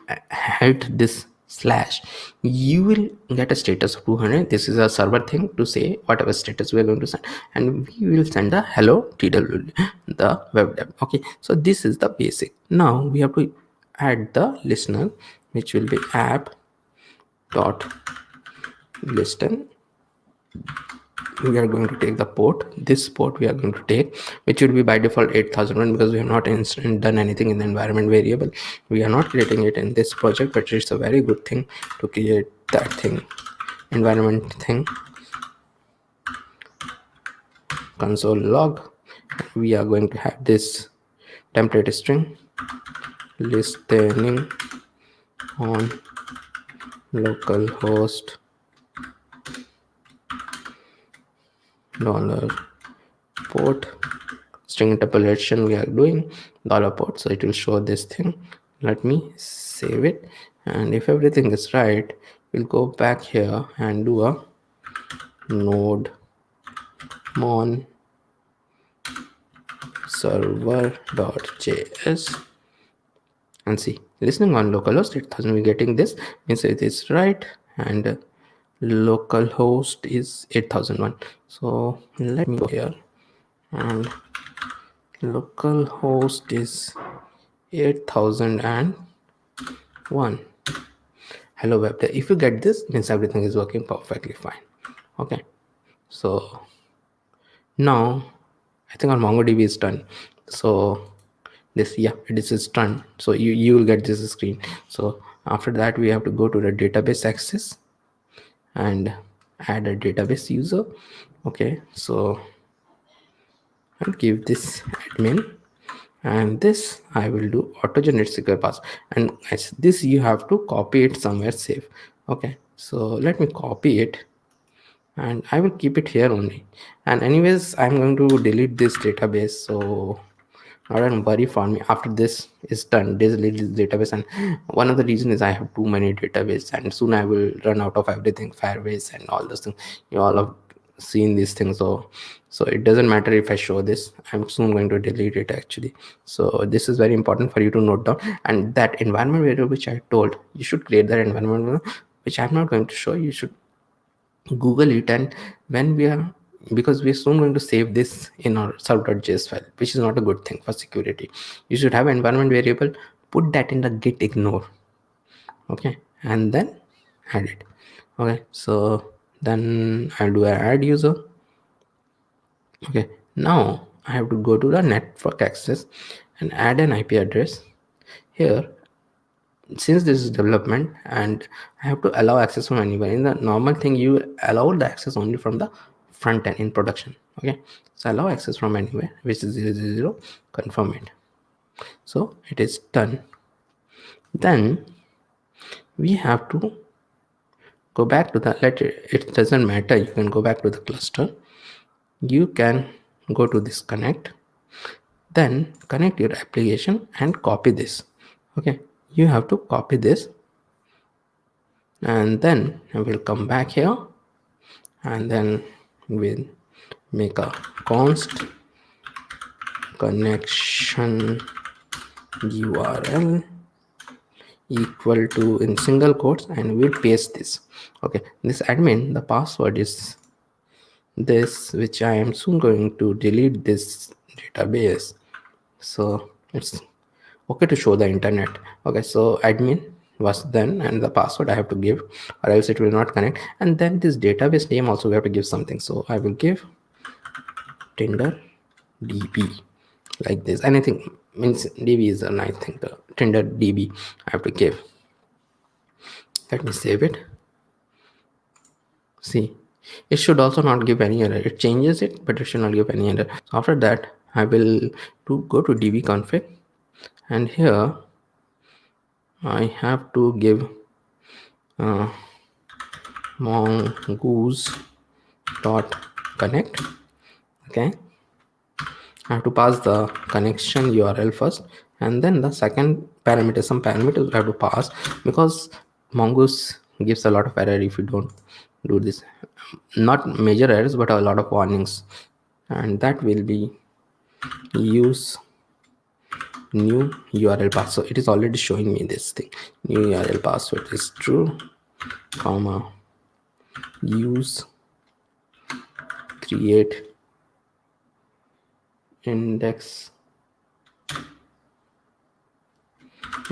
hit this slash, you will get a status of 200. This is a server thing to say whatever status we are going to send, and we will send a hello tw the web dev. Okay, so this is the basic. Now we have to add the listener, which will be app dot listen. We are going to take the port, this port we are going to take, which will be by default 8001, because we have not done anything in the environment variable. We are not creating it in this project, but it's a very good thing to create that thing, environment thing. Console log, we are going to have this template string listening on localhost dollar port, string interpolation we are doing dollar port, so it will show this thing. Let me save it, and if everything is right, we'll go back here and do a node mon server.js and see, listening on localhost 8000, we're getting this, means it is right, and localhost is 8001. So let me go here, and localhost is 8001. Hello web dev. If you get this, means everything is working perfectly fine. Okay, so now I think our MongoDB is done. So this, yeah, this is done. So you will get this screen. So after that, we have to go to the database access and add a database user. Okay, so I'll give this admin, and this I will do auto generate secure pass, and as this you have to copy it somewhere safe. Okay, so let me copy it, and I will keep it here only. And anyways, I'm going to delete this database, so don't worry for me. After this is done, delete this database. And one of the reason is I have too many database, and soon I will run out of everything, Firebase and all those things. You all have seen these things, so it doesn't matter if I show this. I'm soon going to delete it actually. So this is very important for you to note down. And that environment variable which I told, you should create that environment variable, which I'm not going to show. You should Google it, and when we are, because we're soon going to save this in our server.js file, which is not a good thing for security. You should have environment variable, put that in the git ignore. Okay, and then add it. Okay, so then I'll do an add user. Okay, now I have to go to the network access and add an IP address here. Since this is development and I have to allow access from anywhere, in the normal thing you allow the access only from the front end in production. Okay, so allow access from anywhere, which is 000, confirm it. So it is done. Then we have to go back to the letter. It doesn't matter, you can go back to the cluster, you can go to this connect, then connect your application and copy this. Okay, you have to copy this, and then I will come back here, and then we'll make a const connection URL equal to in single quotes, and we'll paste this. Okay, this admin, the password is this, which I am soon going to delete this database, so it's okay to show the internet. Okay, so admin was done, and the password I have to give, or else it will not connect. And then this database name also we have to give something, so I will give Tinder DB, like this. Anything means DB is a nice thing. The Tinder DB I have to give. Let me save it. See, it should also not give any error. It changes it, but it should not give any error. So after that, I will go to db config, and here I have to give mongoose dot connect. Okay, I have to pass the connection URL first, and then the second parameter, some parameters I have to pass, because mongoose gives a lot of error if you don't do this. Not major errors, but a lot of warnings. And that will be use new URL password. So it is already showing me this thing. New URL password is true, comma, use create index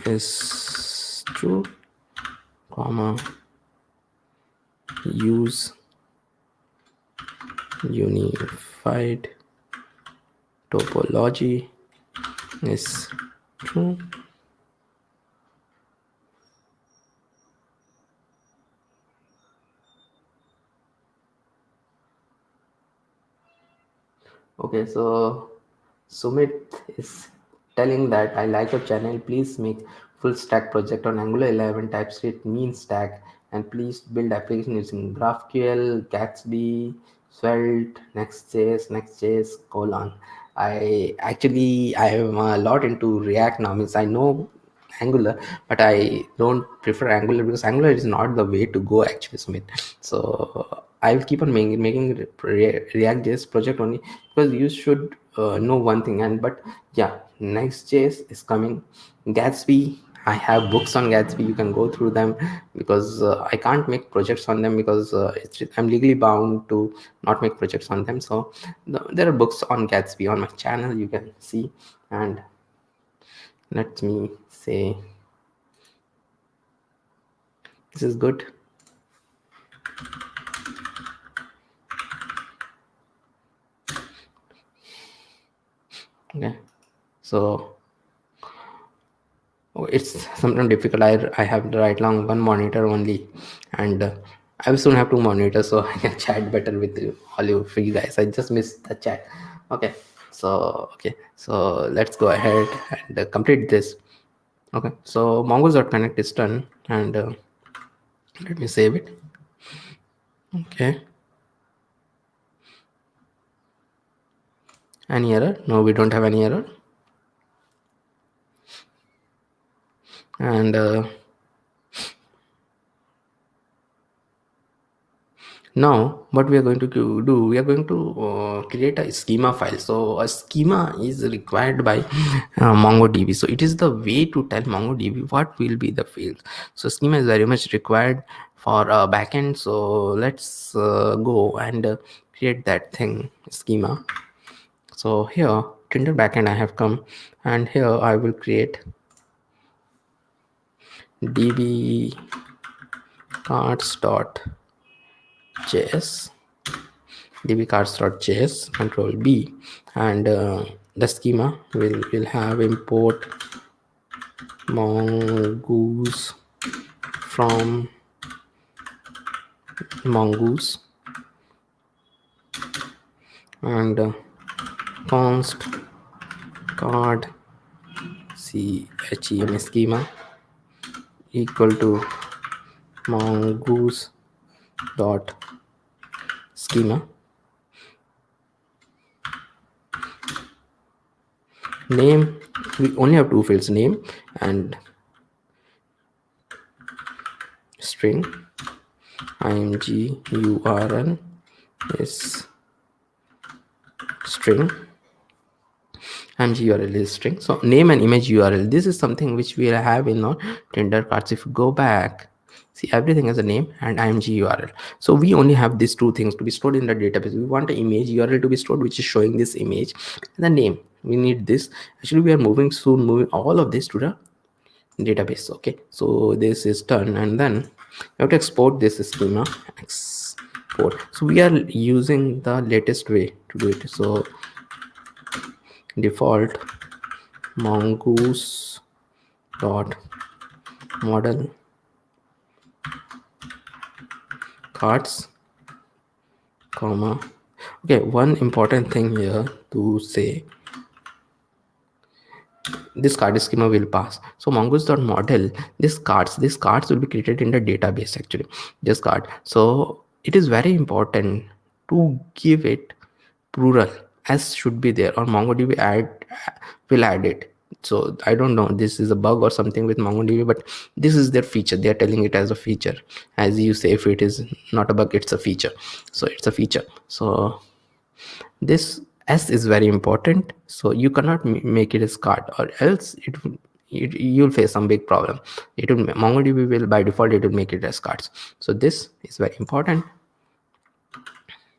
is true, comma, use unified topology is true. Okay, so Sumit is telling that I like your channel. Please make full stack project on Angular 11, TypeScript, mean stack, and please build application using GraphQL, Gatsby, Svelte, Next.js, colon. I am a lot into React now. Means I know Angular, but I don't prefer Angular because Angular is not the way to go actually, Sumit. So I will keep on making React.js project only, because you should know one thing. And but yeah, Next.js is coming. Gatsby, I have books on Gatsby, you can go through them, because I can't make projects on them because I'm legally bound to not make projects on them. So there are books on Gatsby on my channel, you can see. And let me say this is good. Okay, so it's sometimes difficult. I have right now one monitor only, and I will soon have two monitors, so I can chat better with all you guys. I just missed the chat. Okay, so let's go ahead and complete this. Okay, so mongoose.connect is done, and let me save it. Okay, any error? No, we don't have any error. And now what we are going to do, we are going to create a schema file. So a schema is required by MongoDB. So it is the way to tell MongoDB what will be the fields. So schema is very much required for backend. So let's go and create that thing, schema. So here Tinder backend I have come, and here I will create db cards.js, dbcards.js, control B, and the schema will have import mongoose from mongoose, and const card chem schema equal to mongoose dot schema. Name, we only have two fields, name and string. img_url is string, img URL is string. So name and image URL, this is something which we have in our Tinder cards. If you go back, see, everything has a name and img URL. So we only have these two things to be stored in the database. We want the image URL to be stored, which is showing this image, and the name, we need this. Actually, we are moving all of this to the database. Okay, so this is done, and then you have to export this schema, export. So we are using the latest way to do it. So default mongoose dot model cards, comma. Okay, one important thing here to say, this card schema will pass. So mongoose.model, this cards will be created in the database. Actually, this card, so it is very important to give it plural, s should be there, or MongoDB will add it. So I don't know, this is a bug or something with MongoDB, but this is their feature. They are telling it as a feature. As you say, if it is not a bug, it's a feature. So it's a feature. So this s is very important. So you cannot make it as card, or else you'll face some big problem. It will, MongoDB will by default, it will make it as cards. So this is very important.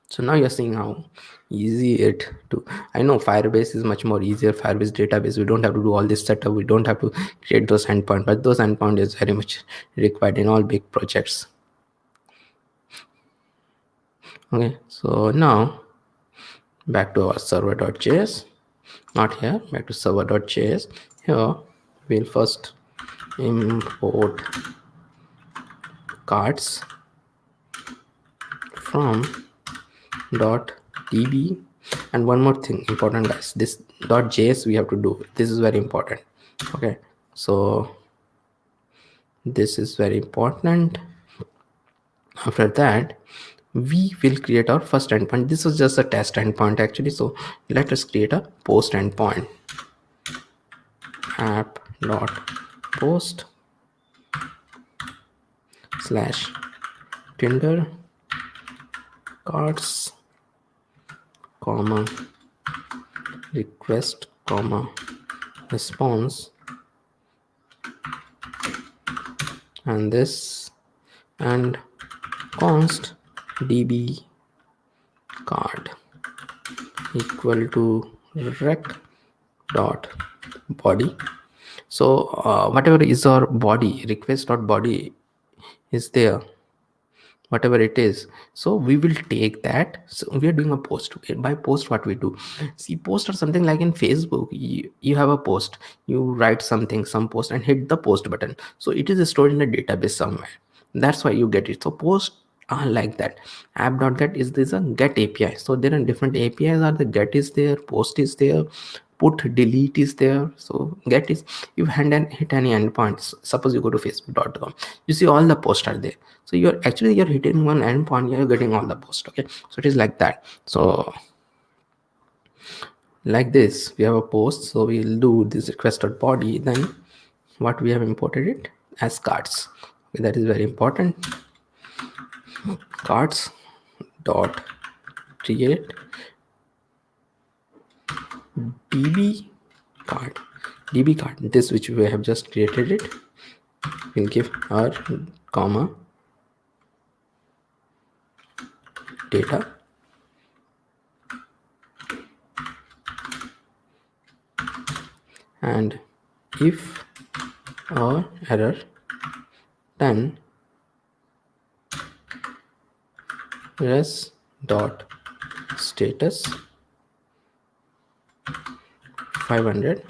So now you're seeing how easy it to, I know Firebase is much more easier. Firebase database, we don't have to do all this setup, we don't have to create those endpoints, but those endpoint is very much required in all big projects. Okay, so now back to our server.js, not here, back to server.js. Here we'll first import cards from .db, and one more thing important, guys, this .js we have to do, this is very important. Okay, so this is very important. After that, we will create our first endpoint. This was just a test endpoint actually, so let us create a post endpoint. App dot post slash Tinder cards, comma request, comma response, and this, and const db card equal to rec dot body. So whatever is our body, request dot body is there, whatever it is. So we will take that. So we are doing a post. By post, what we do, see, post or something like in Facebook, you have a post, you write something, some post, and hit the post button, so it is stored in a database somewhere. That's why you get it. So post are like that. App.get is this a get API. So there are different APIs, are the get is there, post is there, put delete is there. So get is, you hit any endpoints. Suppose you go to facebook.com, you see all the posts are there. So you're hitting one endpoint, you're getting all the posts. Okay, so it is like that. So like this, we have a post, so we'll do this request.body, then what we have imported it as cards. Okay, that is very important. Cards dot create db card, this which we have just created it, we'll give our comma data, and if or error, then res dot status 500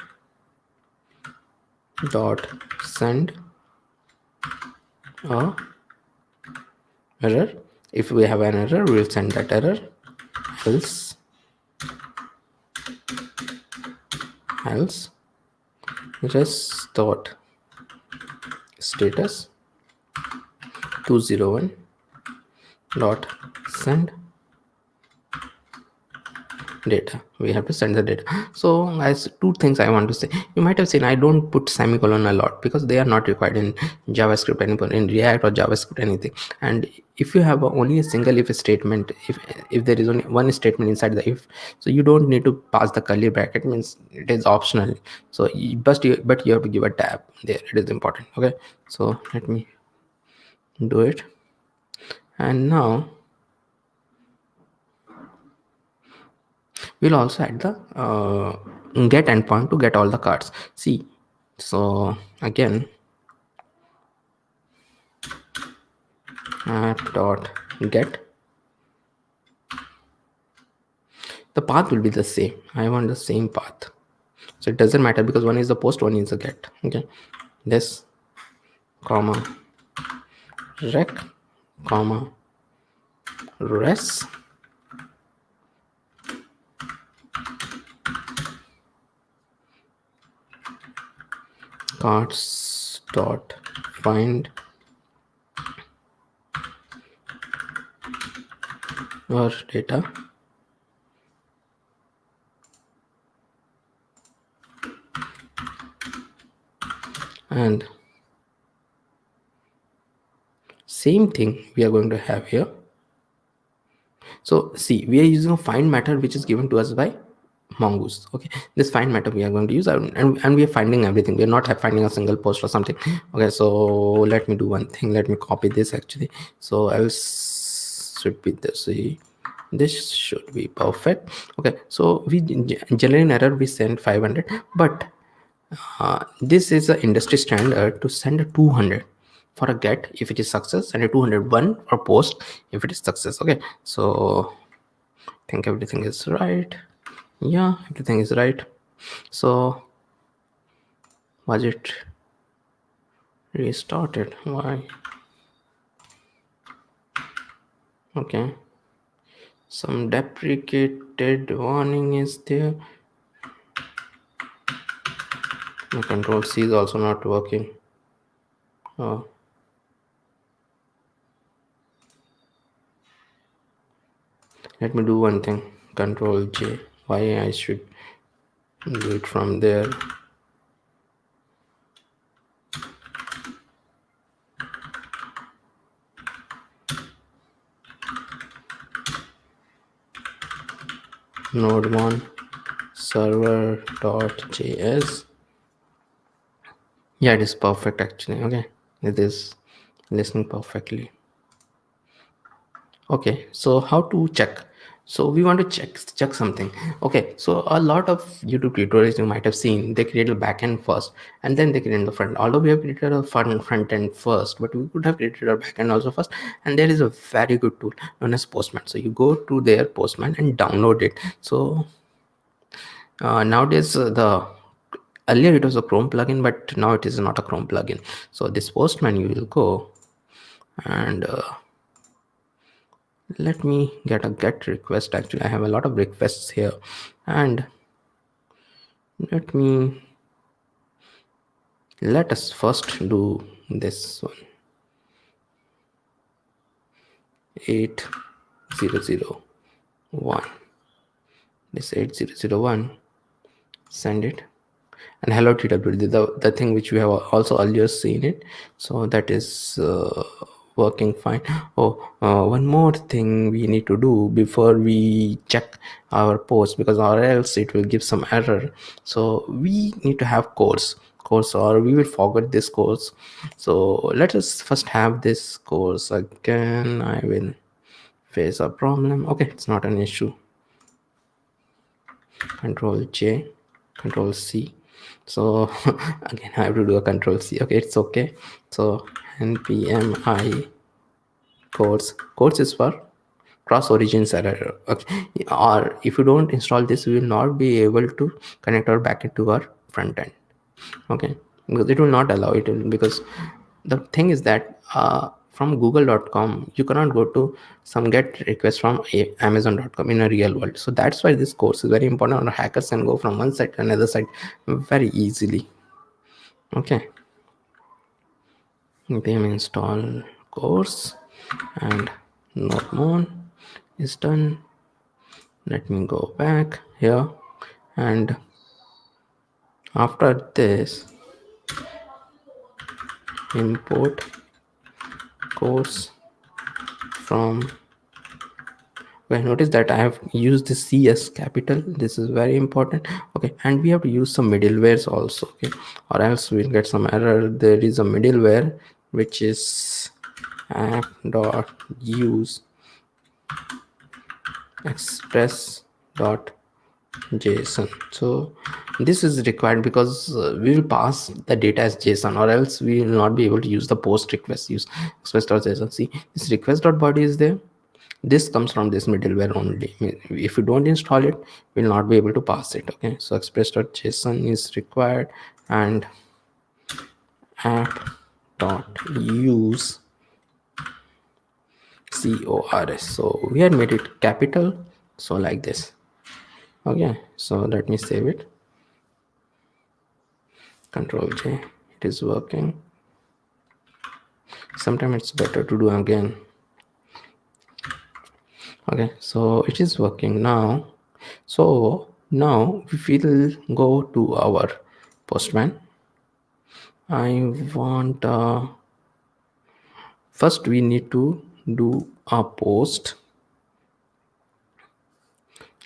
dot send a error. If we have an error, we will send that error. Else res dot status 201 dot send data. We have to send the data. So as two things I want to say, you might have seen I don't put semicolon a lot because they are not required in JavaScript anymore, in React or JavaScript anything. And if you have only a single if statement, if there is only one statement inside the if, so you don't need to pass the curly bracket, means it is optional. So but you have to give a tab there, it is important. Okay, so let me do it. And now we'll also add the get endpoint to get all the cards. See, so again, app dot get, the path will be the same. I want the same path, so it doesn't matter because one is the post, one is the get. Okay, this comma rec comma res cards dot find your data and same thing we are going to have here. So see, we are using a find method which is given to us by mongoose. Okay, this find method we are going to use, and we are finding everything. We are not finding a single post or something. Okay, so let me do one thing. Let me copy this actually. So else should be this. See, this should be perfect. Okay, so we generate an error, we send 500, but this is the industry standard to send a 200 for a get if it is success, and a 201 for post if it is success. Okay, so I think everything is right. Yeah, everything is right. So was it restarted? Why? Okay, some deprecated warning is there. My control C is also not working. Oh, let me do one thing. Control J. Why I should do it from there? Node1 server.js. Yeah, it is perfect actually. Okay, it is listening perfectly. Okay, so how to check? So we want to check something. Okay, so a lot of YouTube tutorials you might have seen, they create a backend first and then they create the front. Although we have created a front end first, but we could have created a backend also first. And there is a very good tool known as Postman. So you go to their Postman and download it. So nowadays the earlier it was a Chrome plugin, but now it is not a Chrome plugin. So this Postman, you will go and let me get a get request. Actually, I have a lot of requests here, and let us first do this one. 8001, this 8001, send it. And hello TWD, the thing which we have also earlier seen it, so that is working fine. Oh, one more thing we need to do before we check our post, because or else it will give some error. So we need to have course, or we will forget this course. So let us first have this course. Again, I will face a problem. Okay, it's not an issue. Control J, Control C. So again I have to do a Control C. Okay, it's okay. So npm I course is for cross origins error. Okay, or if you don't install this, we will not be able to connect our backend to our front end. Okay, because it will not allow it, because the thing is that from google.com you cannot go to some get request from amazon.com in a real world. So that's why this course is very important, or hackers can go from one side to another side very easily. Okay, npm install course and node is done. Let me go back here, and after this, import course from. Okay, notice that I have used the CS capital. This is very important. Okay, and we have to use some middlewares also. Okay, or else we'll get some error. There is a middleware which is app dot use express dot json. So this is required because we will pass the data as json, or else we will not be able to use the post request use express.json. See, this request.body is there. This comes from this middleware only. If you don't install it, we'll not be able to pass it. Okay, so express.json is required, and app.use cors. So we had made it capital, so like this. Okay, so let me save it. Control J. It is working. Sometimes it's better to do again. Okay, so it is working now. So now we will go to our postman. I want first we need to do a post.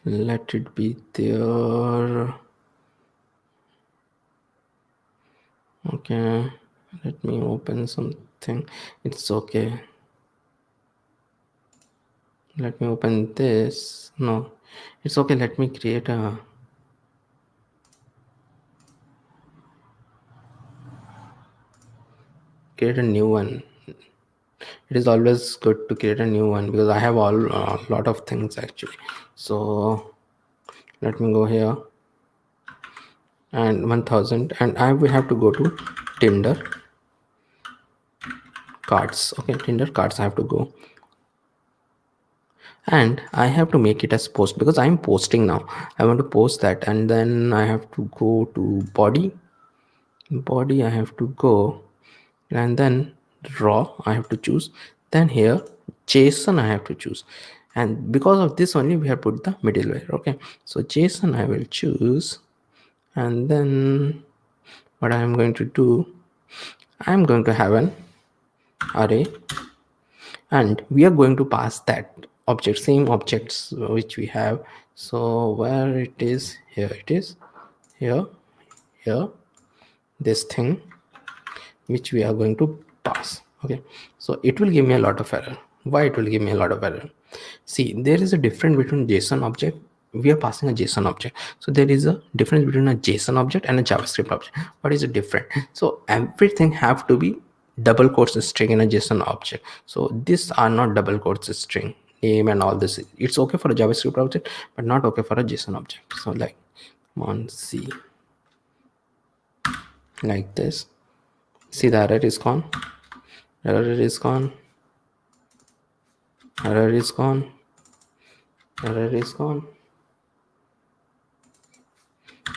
Let it be there. Okay, let me open something. It's okay. Let me open this. No, it's okay. Let me create a new one. It is always good to create a new one because I have all a lot of things actually. So let me go here, and 1000, and I will have to go to Tinder cards. Okay, Tinder cards I have to go, and I have to make it as post because I'm posting now. I want to post that, and then I have to go to body I have to go, and then raw I have to choose, then here JSON I have to choose, and because of this only we have put the middleware. Okay, so JSON I will choose, and then what I am going to do, I am going to have an array, and we are going to pass that object, same objects which we have. So where it is, here it is, here this thing which we are going to pass. Okay, so it will give me a lot of error. Why it will give me a lot of error? See, there is a difference between JSON object. We are passing a JSON object, so there is a difference between a JSON object and a JavaScript object. What is the difference? So everything have to be double quotes string in a JSON object. So these are not double quotes string name and all this. It's okay for a JavaScript object but not okay for a JSON object. So like on C, like this. See, the error is gone, error is gone, error is gone, error is gone,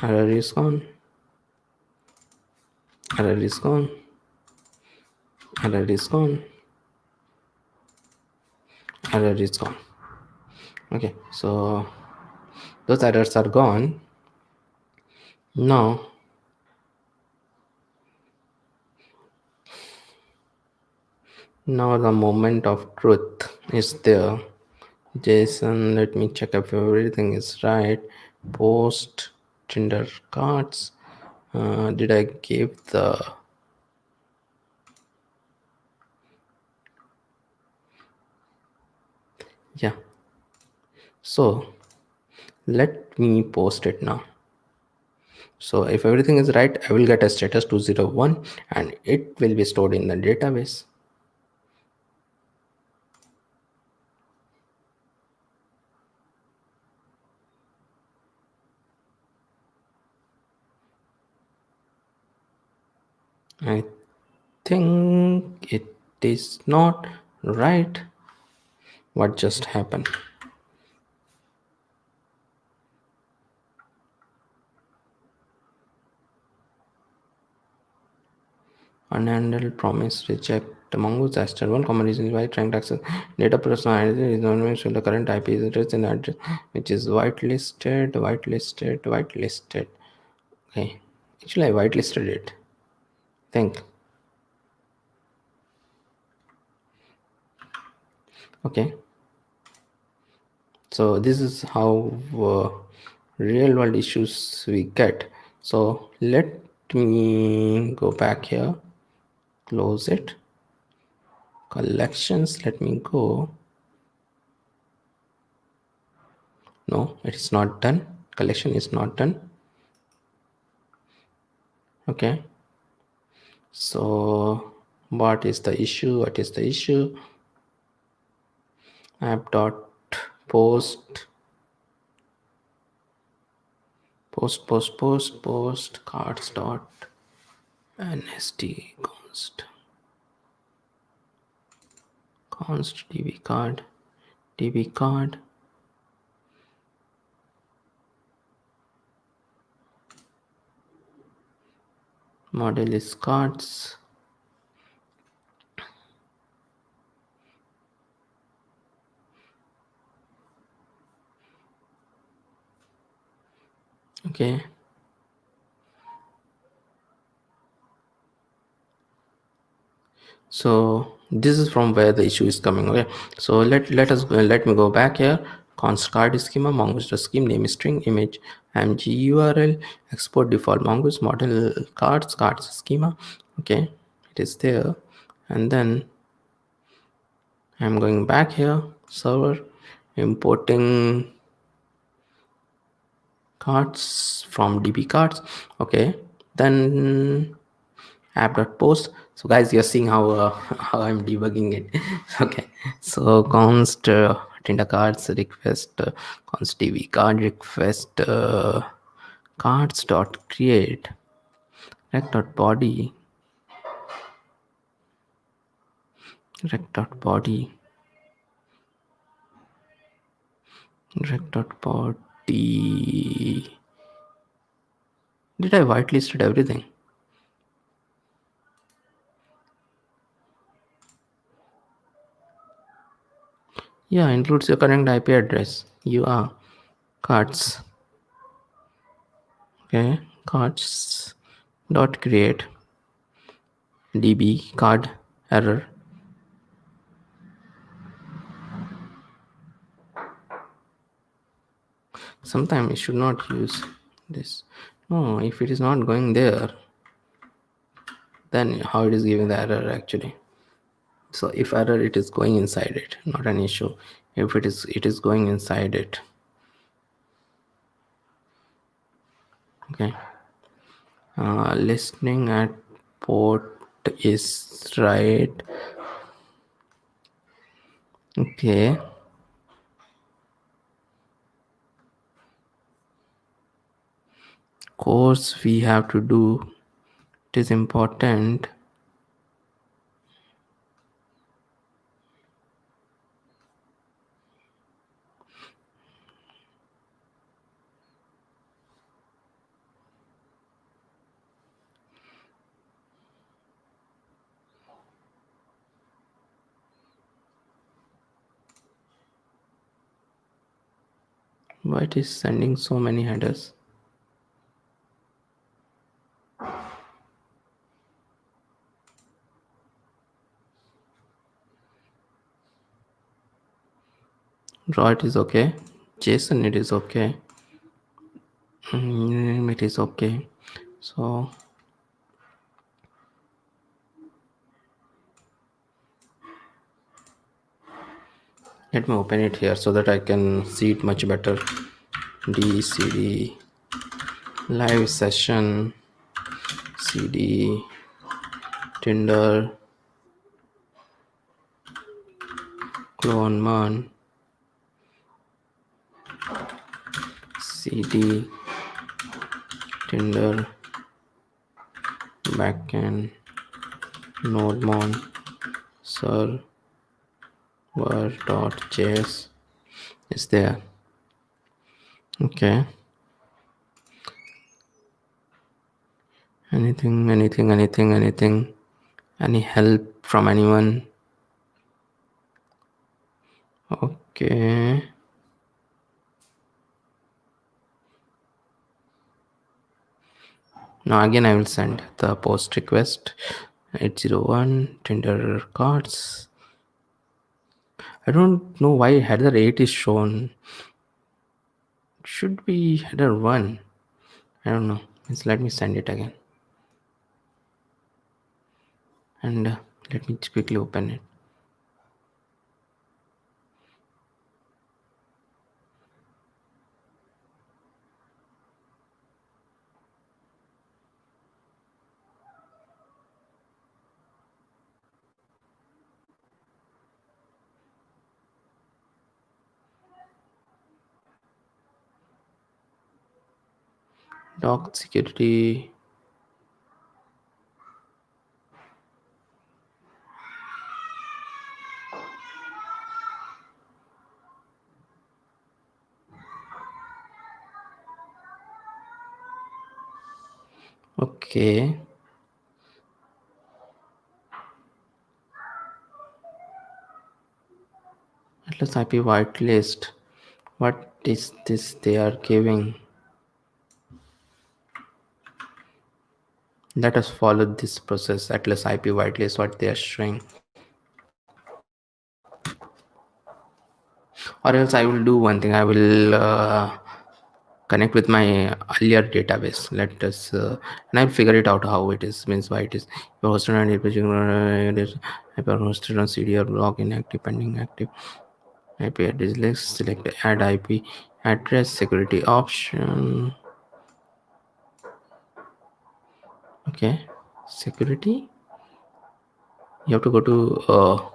error is gone, error is gone, error is gone, error is gone. Okay, so those errors are gone. Now the moment of truth is there. JSON, let me check if everything is right. Post Tinder cards. Did I give the yeah? So let me post it now. So if everything is right, I will get a status 201 and it will be stored in the database. I think it is not right. What just happened? Unhandled promise reject. The Mongoose tested one common reason why trying to access data personalization is not mentioned the current IP address and address which is whitelisted. Okay. Actually I whitelisted it. I think. Okay. So this is how real world issues we get. So let me go back here, close it. Collections, let me go. No, it is not done. Collection is not done. Okay. So what is the issue? What is the issue? App dot post cards dot nst const db card model is cards. Okay. So this is from where the issue is coming. Okay, so let me go back here. Const card schema mongoose scheme name string image mgurl export default mongoose model cards schema. Okay, it is there, and then I'm going back here, server, importing cards from db cards. Okay, then app.post. So guys, you're seeing how how I'm debugging it. Okay, so const Tinder cards request const db card request cards dot create rect dot body rect dot body rect dot body. Did I whitelisted everything? Yeah, includes your current IP address. You are cards. Okay, cards dot create db card error. Sometimes you should not use this. No, if it is not going there, then how it is giving the error actually? So if error, it is going inside it, not an issue. If it is going inside it. Okay. Listening at port is right. Okay. Course we have to do. It is important. Why it is sending so many headers? Raw it is okay. JSON it is okay. It is okay. So let me open it here so that I can see it much better. dcd live session cd Tinder clone MERN cd Tinder backend nodemon server.js is there. Okay. Anything, any help from anyone? Okay. Now again I will send the post request. 801 Tinder cards. I don't know why header 8 is shown. It should be header 1. I don't know. Let me send it again. And let me quickly open it. Doc security. Okay. Atlas IP whitelist. What is this they are giving? Let us follow this process. Atlas IP whitelist, what they are showing. Or else I will do one thing. I will connect with my earlier database. Let us and I'll figure it out how it is. Means why it is. You're hosted on hyper hosted on CD or block inactive, pending active. IP address list. Select add IP address security option. Okay, security. You have to go to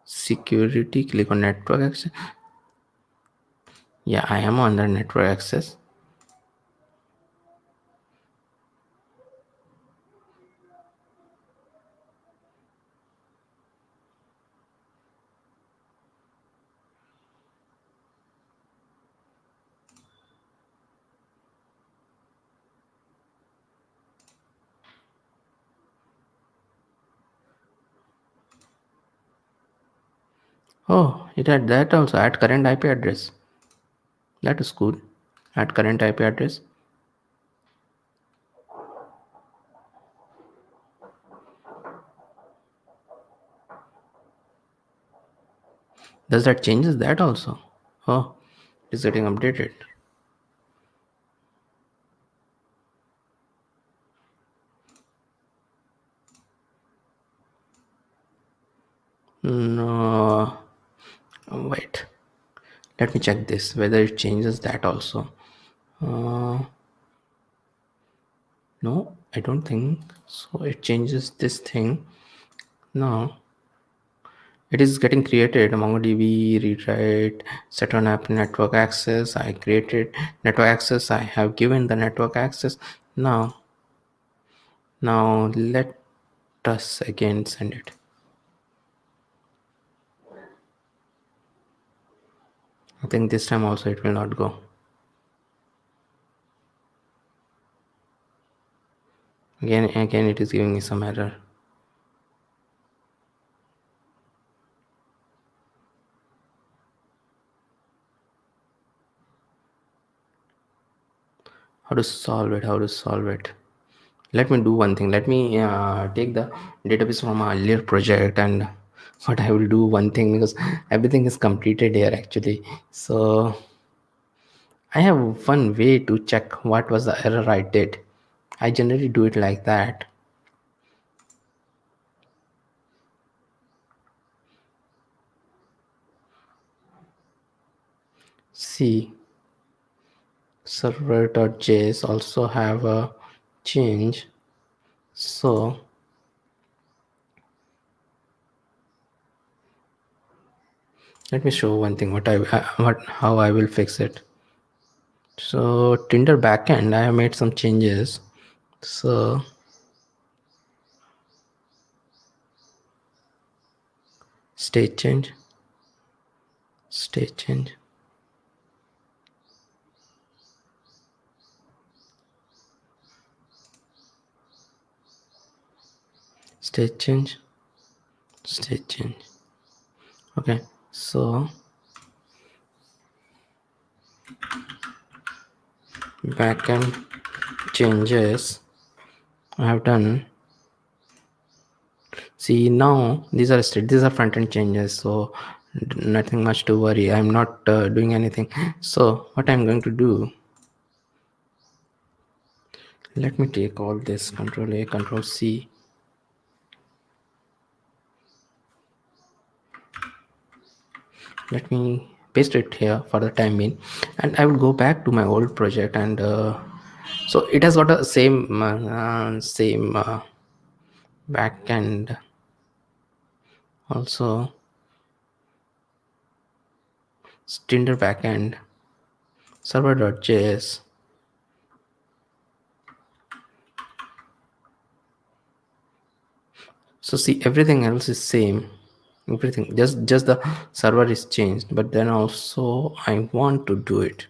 security. Click on network access. Yeah, I am on the network access. Oh, it had that also. Add current IP address. That is cool. Add current IP address. Does that changes that also? Oh, it's getting updated. No, wait. Let me check this whether it changes that also. No, I don't think so. It changes this thing. No, it is getting created. MongoDB read set on app network access. I created network access. I have given the network access. Now let us again send it. I think this time also it will not go. Again it is giving me some error. How to solve it? Let me do one thing. Let me take the database from my earlier project, and what I will do one thing, because everything is completed here actually. So I have one way to check what was the error I did. I generally do it like that. See, server.js also have a change. So let me show one thing. How I will fix it. So Tinder backend, I have made some changes. So state change. state change, state change. Okay, so backend changes I have done. See, now these are front end changes, so nothing much to worry. I'm not doing anything. So what I'm going to do, let me take all this, Control A, Control C. Let me paste it here for the time being, and I will go back to my old project. And so it has got a same backend also, Tinder backend, server.js. So see, everything else is same, everything, just the server is changed. But then also I want to do it,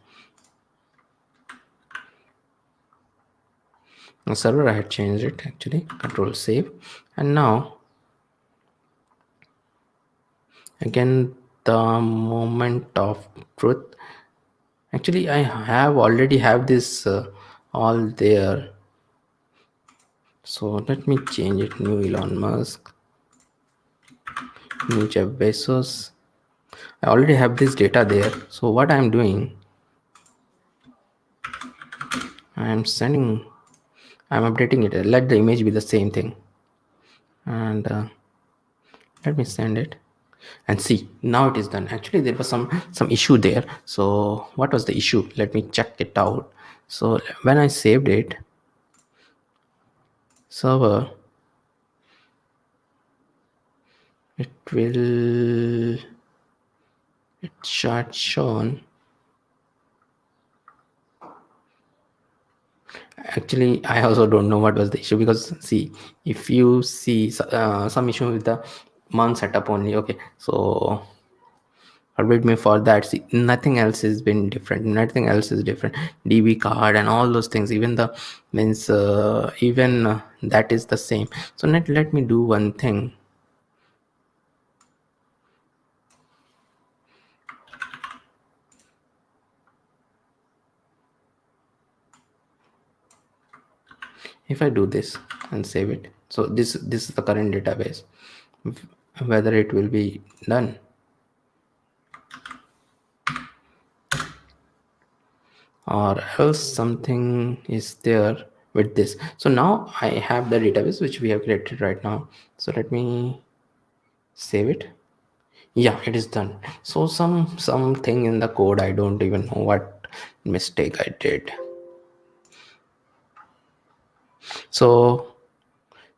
the server I had changed it actually, Control save. And now again, the moment of truth, actually I have already have this all there. So let me change it, new Elon Musk, new Jeff Bezos. I already have this data there. So what I'm doing, I'm updating it. Let the image be the same thing, and let me send it and see. Now it is done. Actually, there was some issue there. So what was the issue? Let me check it out. So when I saved it, server, it will, it shown. Actually, I also don't know what was the issue, because see, if you see some issue with the MERN setup only. Okay, so forgive me for that. See, nothing else has been different, nothing else is different. DB card and all those things, even the means even that is the same. So let me do one thing. If I do this and save it, so this is the current database. Whether it will be done, or else something is there with this. So now I have the database which we have created right now. So let me save it. Yeah, it is done. So something in the code, I don't even know what mistake I did. So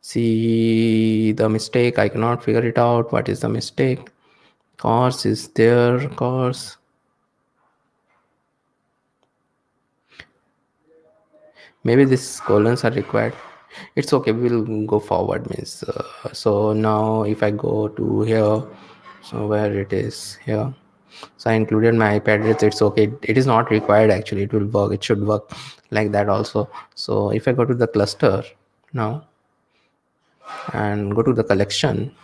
see, the mistake, I cannot figure it out. What is the mistake? Course is there, course. Maybe these colons are required. It's okay, we'll go forward. Means so now if I go to here, so where it is here, so I included my IP address. It's okay, it is not required. Actually, it will work, it should work like that also. So if I go to the cluster now and go to the collection,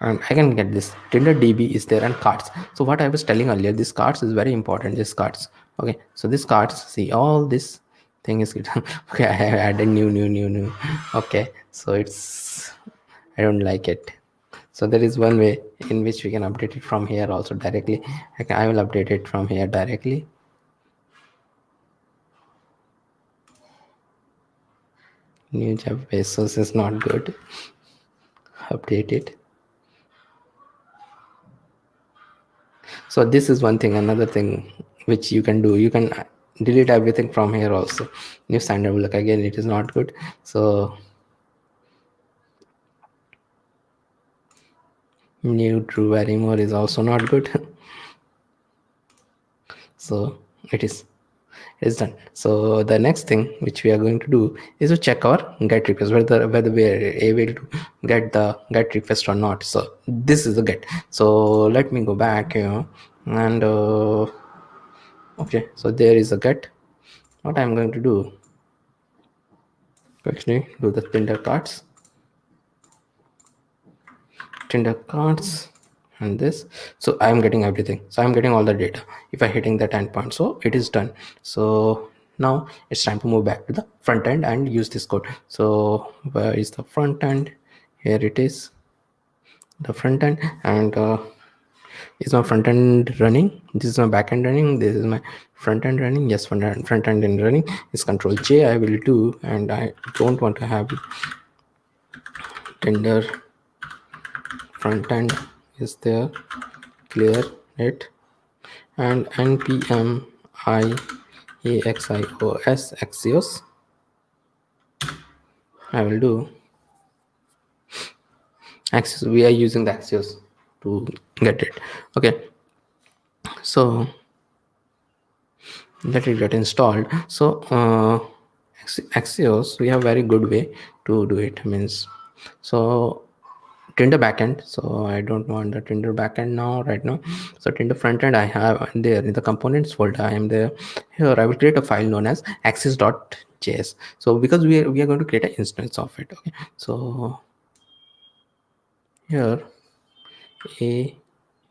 and I can get this Tinder DB is there, and cards. So what I was telling earlier, this cards is very important, this cards. Okay, so this cards, see, all this thing is good. Okay, I have added new. Okay, so it's, I don't like it. So there is one way in which we can update it from here also directly. I will update it from here directly. New Jeff Bezos is not good. Update it. So this is one thing. Another thing which you can do, you can delete everything from here also. New standard, look, again it is not good. So new Drew Barrymore is also not good. So it is done. So the next thing which we are going to do is to check our get request, whether we are able to get the get request or not. So this is the get. So let me go back here and okay, so there is a get. What I'm going to do, quickly do the Tinder cards, and this. So I'm getting everything. So I'm getting all the data if I hitting that endpoint. So it is done. So now it's time to move back to the front end and use this code. So where is the front end? Here it is, the front end. And is my front end running? This is my back end running. This is my front end running. Yes, front end in running is Control J. I will do, and I don't want to have Tinder front end is there. Clear it, and npm axios I will do. Axios, we are using the Axios to get it. Okay, so let it get installed. So Axios, we have very good way to do it. Means, so Tinder backend. So I don't want the Tinder backend now, right now. So Tinder frontend I have there in the components folder. I am there. Here I will create a file known as axis.js. So because we are going to create an instance of it. Okay, so here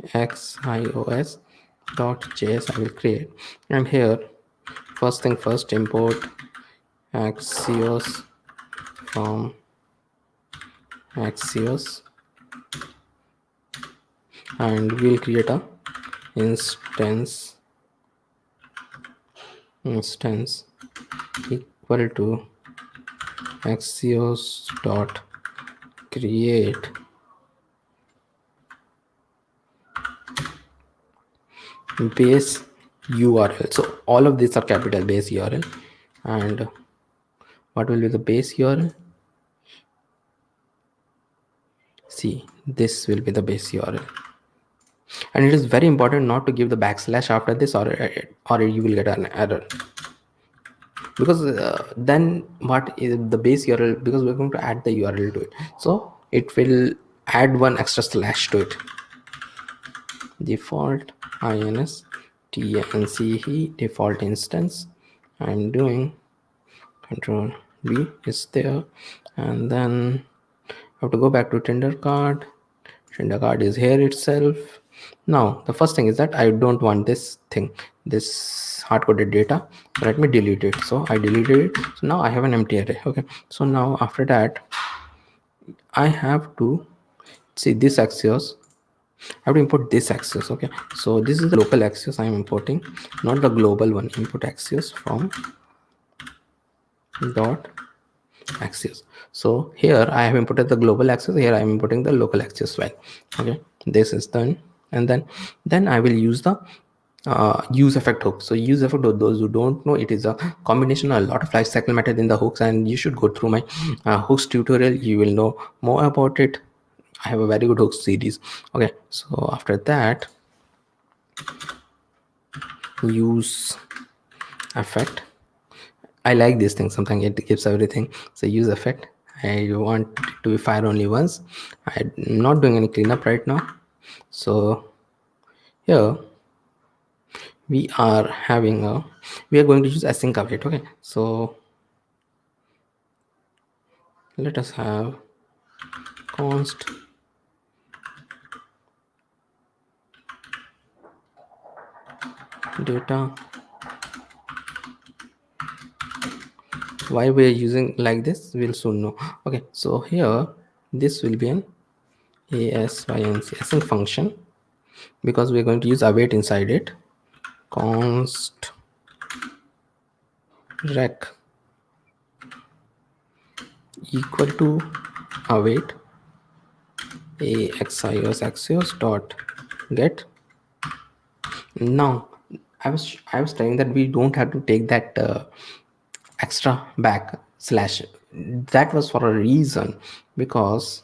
axios.js I will create, and here first thing first, import axios from axios, and we'll create a instance equal to axios dot create base URL. So all of these are capital base URL. And what will be the base URL? See, this will be the base URL. And it is very important not to give the backslash after this, or you will get an error. Because then what is the base URL? Because we're going to add the URL to it, so it will add one extra slash to it. Default instance default instance. I'm doing Control B is there, and then I have to go back to Tinder card. Tinder card is here itself. Now the first thing is that I don't want this thing, this hard-coded data. So let me delete it. So I deleted it. So now I have an empty array. Okay, so now after that I have to see this Axios. I have to import this Axios. Okay, so this is the local Axios I am importing, not the global one. Import Axios from dot Axios. So here I have imported the global Axios. Here I am importing the local Axios file. Okay, this is done. And then I will use the use effect hook. So use effect hook, those who don't know, it is a combination of a lot of lifecycle method in the hooks, and you should go through my hooks tutorial. You will know more about it. I have a very good hooks series. Okay, so after that, use effect. I like this thing. Sometimes it gives everything. So use effect. I want it to be fire only once. I'm not doing any cleanup right now. So here we are having a, we are going to use async await. Okay, so let us have const data. Why we are using like this, we'll soon know. Okay, so here this will be an async function, because we're going to use await inside it. Const rec equal to await axios dot get. Now I was telling that we don't have to take that extra back slash. That was for a reason, because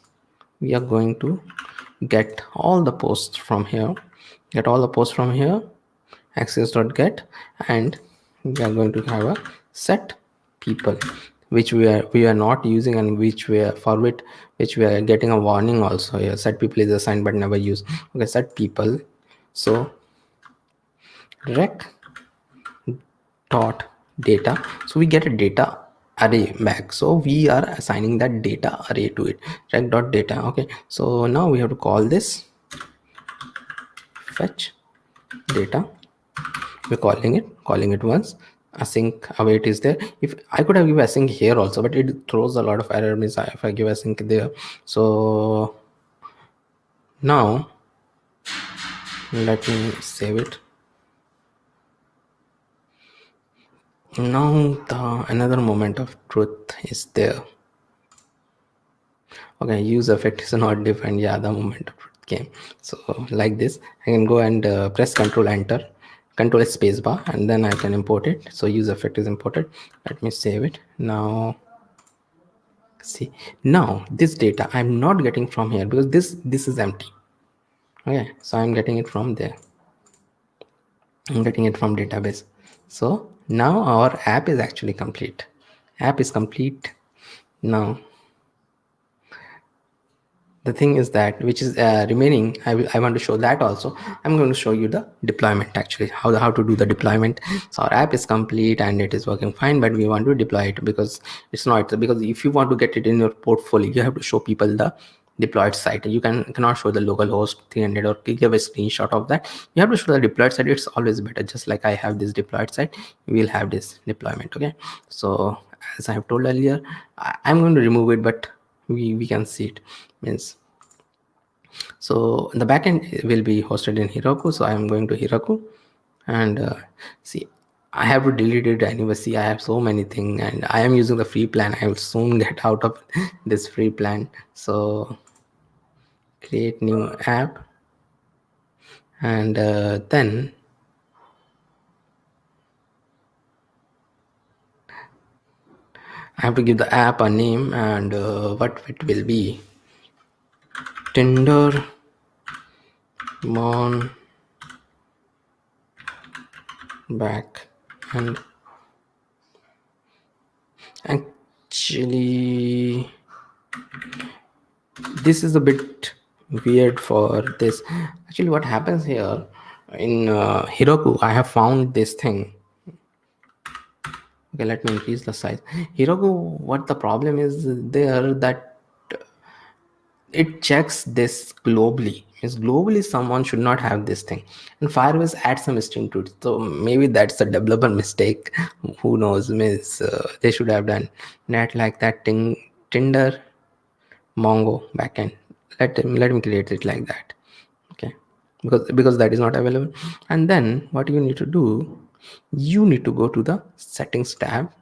we are going to get all the posts from here, axios.get, and we are going to have a set people, which we are not using, and which we are forward, which we are getting a warning also here. Set people is assigned but never used. Okay, set people. So rec dot data. So we get a data array back, so we are assigning that data array to it, right? Dot data. Okay, so now we have to call this fetch data. We're calling it once. Async await is there. If I could have given async here also, but it throws a lot of error means if I give async there. So now let me save it. Now the another moment of truth is there. Okay, use effect is not defined. Yeah, the moment of truth came. So like this I can go and press control enter, control space bar, and then I can import it. So use effect is imported. Let me save it. Now see, now this data I'm not getting from here because this is empty. Okay, so I'm getting it from there. I'm getting it from database. So now our app is actually complete. App is complete. Now the thing is that which is remaining, I want to show that also. I'm going to show you the deployment, actually how to do the deployment. So our app is complete and it is working fine, but we want to deploy it because it's not, because if you want to get it in your portfolio, you have to show people the deployed site. You cannot show the local host 300 or give a screenshot of that. You have to show the deployed site. It's always better. Just like I have this deployed site, we will have this deployment. Okay, so as I have told earlier, I'm going to remove it, but we can see it. Means, so the backend will be hosted in Heroku. So I am going to Heroku and see, I have to delete it anyway. See, I have so many things and I am using the free plan. I will soon get out of this free plan. So create new app, and then I have to give the app a name, and what it will be, Tinder Mon back. And actually this is a bit weird for this. Actually what happens here in Heroku, I have found this thing. Okay, let me increase the size. Heroku, what the problem is there, that it checks this globally. Means globally someone should not have this thing, and Firebase adds some string to it. So maybe that's a developer mistake. Who knows? Means they should have done that like that thing. Tinder Mongo backend. Let me create it like that. Okay, because that is not available. And then what you need to do, you need to go to the settings tab.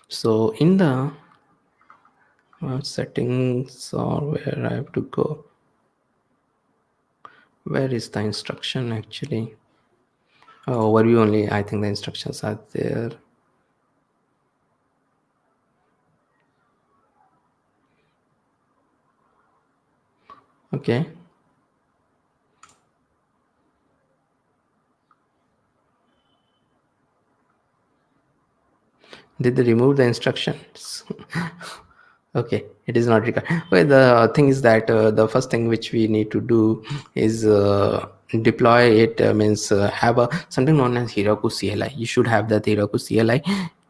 So in the settings, or where I have to go, where is the instruction actually? Overview only, I think the instructions are there. Okay, did they remove the instructions? Okay, it is not required. Well, the thing is that the first thing which we need to do is deploy it. Means have a something known as Heroku CLI. You should have that Heroku CLI,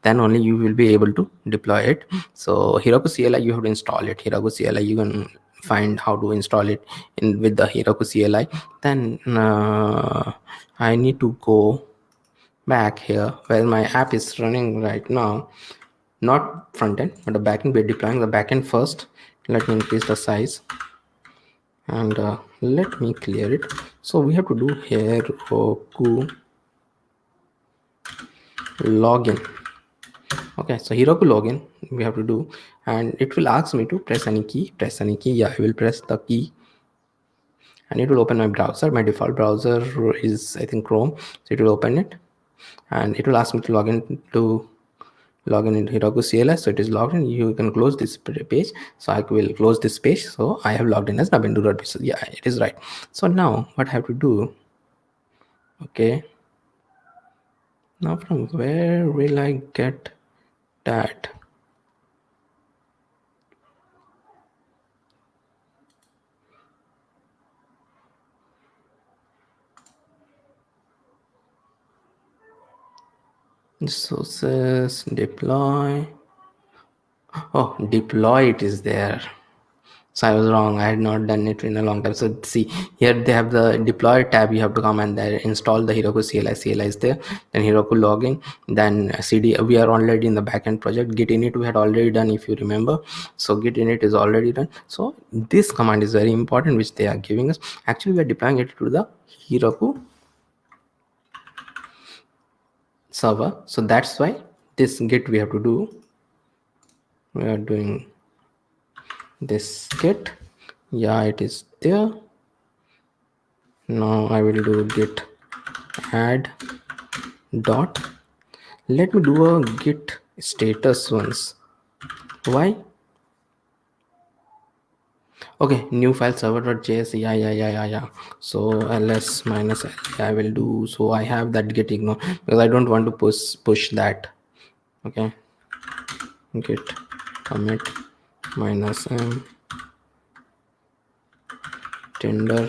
then only you will be able to deploy it. So Heroku CLI, you have to install it. Heroku CLI, you can find how to install it in with the Heroku CLI. Then I need to go back here where my app is running right now. Not front end but the backend. We're deploying the backend first. Let me increase the size and let me clear it. So we have to do Heroku login. Okay, so Heroku login we have to do, and it will ask me to press any key. Yeah, I will press the key and it will open my browser. My default browser is, I think, Chrome. So it will open it and it will ask me to login into Heroku CLI. So it is logged in. You can close this page. So I will close this page. So I have logged in as Nabindu. So yeah, it is right. So now what I have to do, okay, now from where will I get that? Resources, deploy. Oh, deploy it is there. So I was wrong. I had not done it in a long time. So see, here they have the deploy tab. You have to come and there install the Heroku CLI. CLI is there. Then Heroku login. Then CD. We are already in the backend project. Git init we had already done, if you remember. So git init is already done. So this command is very important, which they are giving us. Actually, we are deploying it to the Heroku server. So that's why this git we have to do. We are doing this git. Yeah, it is there. Now I will do git add dot. Let me do a git status once. Why? Okay, new file server.js. Yeah. So ls minus l I will do. So I have that git ignore because I don't want to push that. Okay, git commit minus m Tinder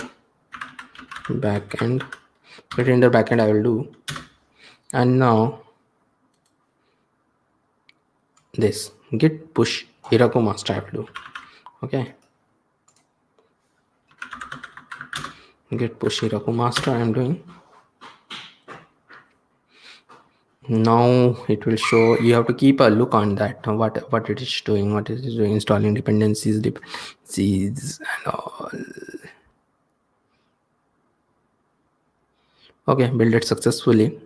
backend. Tinder backend I will do. And now this git push Heroku master I will do. Okay, git push Heroku master I am doing. Now it will show. You have to keep a look on that, what it is doing, what it is doing, installing dependencies and all. Okay, build it successfully.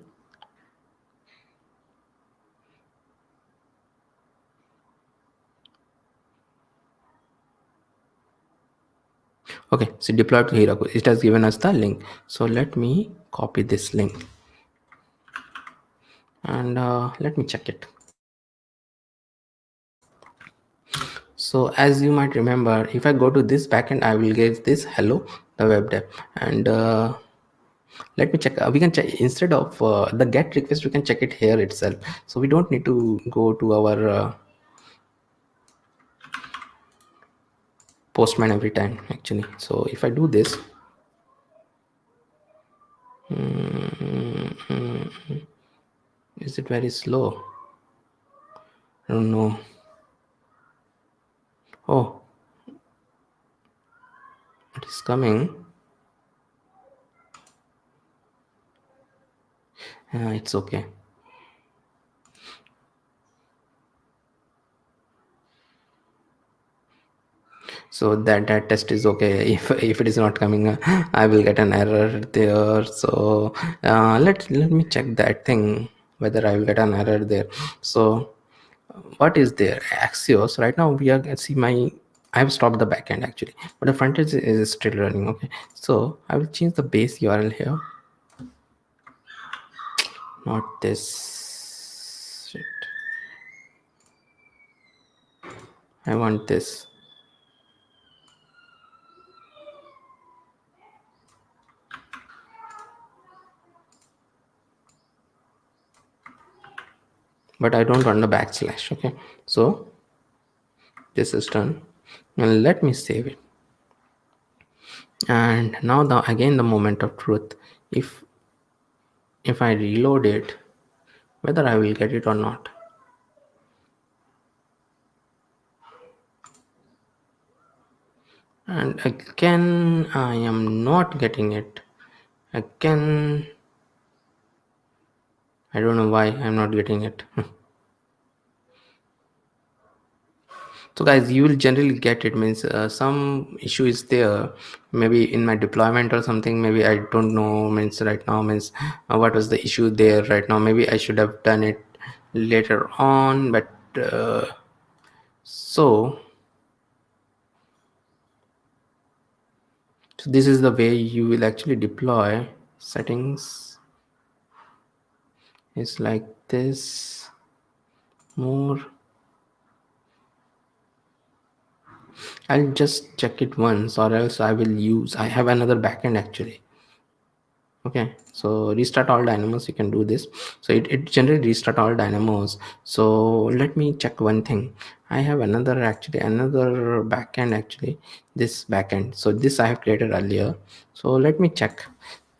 Okay, so deploy to Heroku. It has given us the link. So let me copy this link and let me check it. So as you might remember, if I go to this backend, I will get this hello the web dev. And let me check. We can check instead of the get request, we can check it here itself. So we don't need to go to our Postman every time actually. So if I do this, is it very slow? I don't know. Oh, it is coming. It's okay. So that test is okay. If it is not coming, I will get an error there. So let me check that thing, whether I will get an error there. So what is there? Axios. Right now we are see my. I have stopped the backend actually, but the front end is still running. Okay, so I will change the base URL here. Not this. Shit. I want this. But I don't want the backslash. Okay, so this is done, and let me save it. And now again the moment of truth. If I reload it, whether I will get it or not. And again I am not getting it. Again, I don't know why I'm not getting it. So guys, you will generally get it. Means some issue is there, maybe in my deployment or something. Maybe I don't know. Means right now, means what was the issue there right now? Maybe I should have done it later on. But so this is the way you will actually deploy. Settings is like this. More, I'll just check it once, or else I have another backend actually. Okay, so restart all dynamos, you can do this. So it generally restart all dynamos. So let me check one thing. I have another backend actually, this backend. So this I have created earlier. So let me check.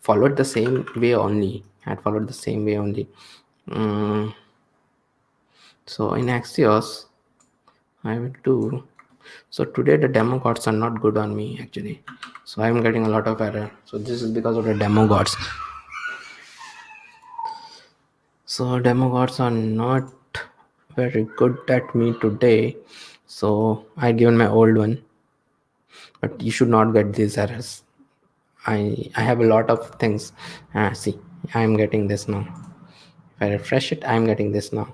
Followed the same way only. I had followed the same way only. So in Axios, I will do. So today the demo gods are not good on me actually. So I'm getting a lot of error. So this is because of the demo gods. So demo gods are not very good at me today. So I given my old one, but you should not get these errors. I have a lot of things. See, I'm getting this now. If I refresh it, I'm getting this now.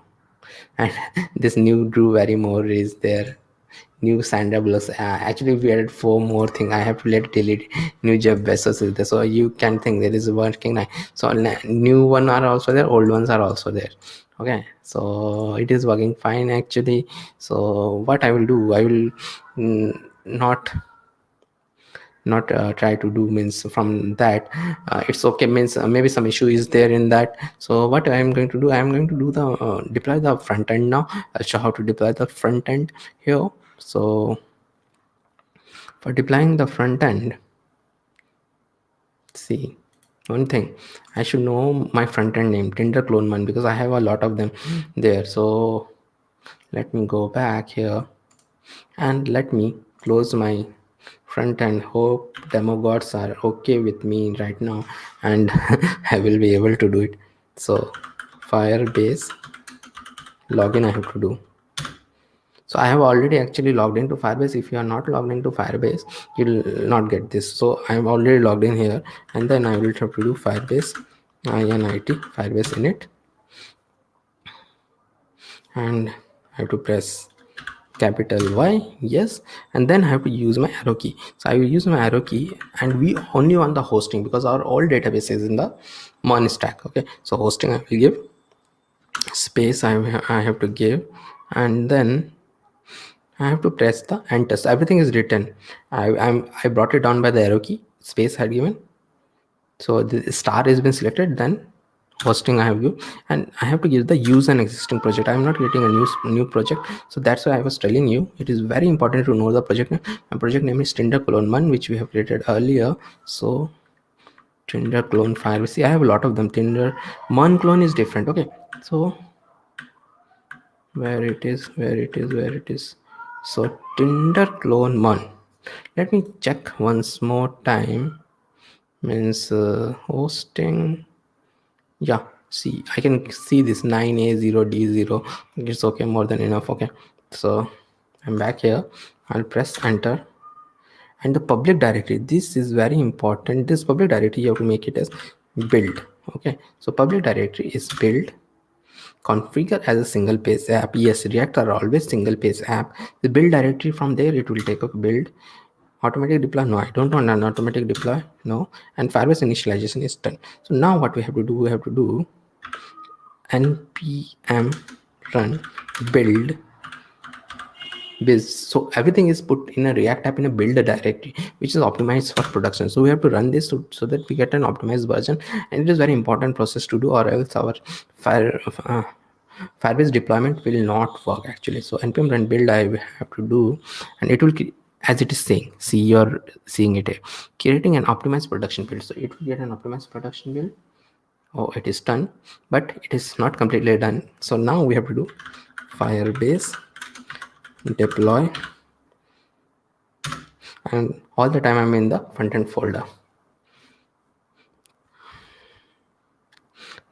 And this new Drew Barrymore is there. New Sandra Bullock. Actually, we added 4 more things. I have to let delete. New Jeff Bezos is there, so you can think there is working now. So new one are also there. Old ones are also there. Okay, so it is working fine actually. So what I will do, I will not try to do means from that it's okay means maybe some issue is there in that. So what I am going to do, I am going to do the deploy the front end now. I'll show how to deploy the front end here. So for deploying the front end, see, one thing, I should know my front end name, Tinder clone one, because I have a lot of them there. So let me go back here and let me close my front end. Hope demo gods are okay with me right now, and I will be able to do it. So Firebase login I have to do. So I have already actually logged into Firebase. If you are not logged into Firebase, you'll not get this. So I'm already logged in here, and then I will have to do Firebase init Firebase init, and I have to press capital Y, yes, and then I have to use my arrow key. So I will use my arrow key, and we only want the hosting because our all database is in the MERN stack. Okay, so hosting I will give space. I have to give, and then I have to press the enter. So everything is written. I brought it down by the arrow key. Space had given. So the star has been selected. Then hosting I have you, and I have to give the use an existing project. I am not creating a new project. So that's why I was telling you it is very important to know the project name. My project name is Tinder clone one, which we have created earlier. So Tinder clone file. See, I have a lot of them. Tinder MERN clone is different. Okay, so where it is. So Tinder clone MERN. Let me check once more time. Means hosting. Yeah, see, I can see this 9A0D0. It's okay, more than enough. Okay, so I'm back here. I'll press enter, and the public directory, this is very important. This public directory you have to make it as build. Okay, so public directory is build configure as a single page app. Yes, React are always single page app. The build directory, from there it will take a build. Automatic deploy, no, I don't want an automatic deploy, no. And Firebase initialization is done. So now what we have to do, we have to do npm run build biz. So everything is put in a React app in a builder directory, which is optimized for production. So we have to run this so that we get an optimized version, and it is very important process to do, or else our Firebase deployment will not work actually. So npm run build I have to do, and it will as it is saying, see, you're seeing it here, creating an optimized production build. So it will get an optimized production build. Oh, it is done, but it is not completely done. So now we have to do Firebase deploy, and all the time I'm in the front end folder.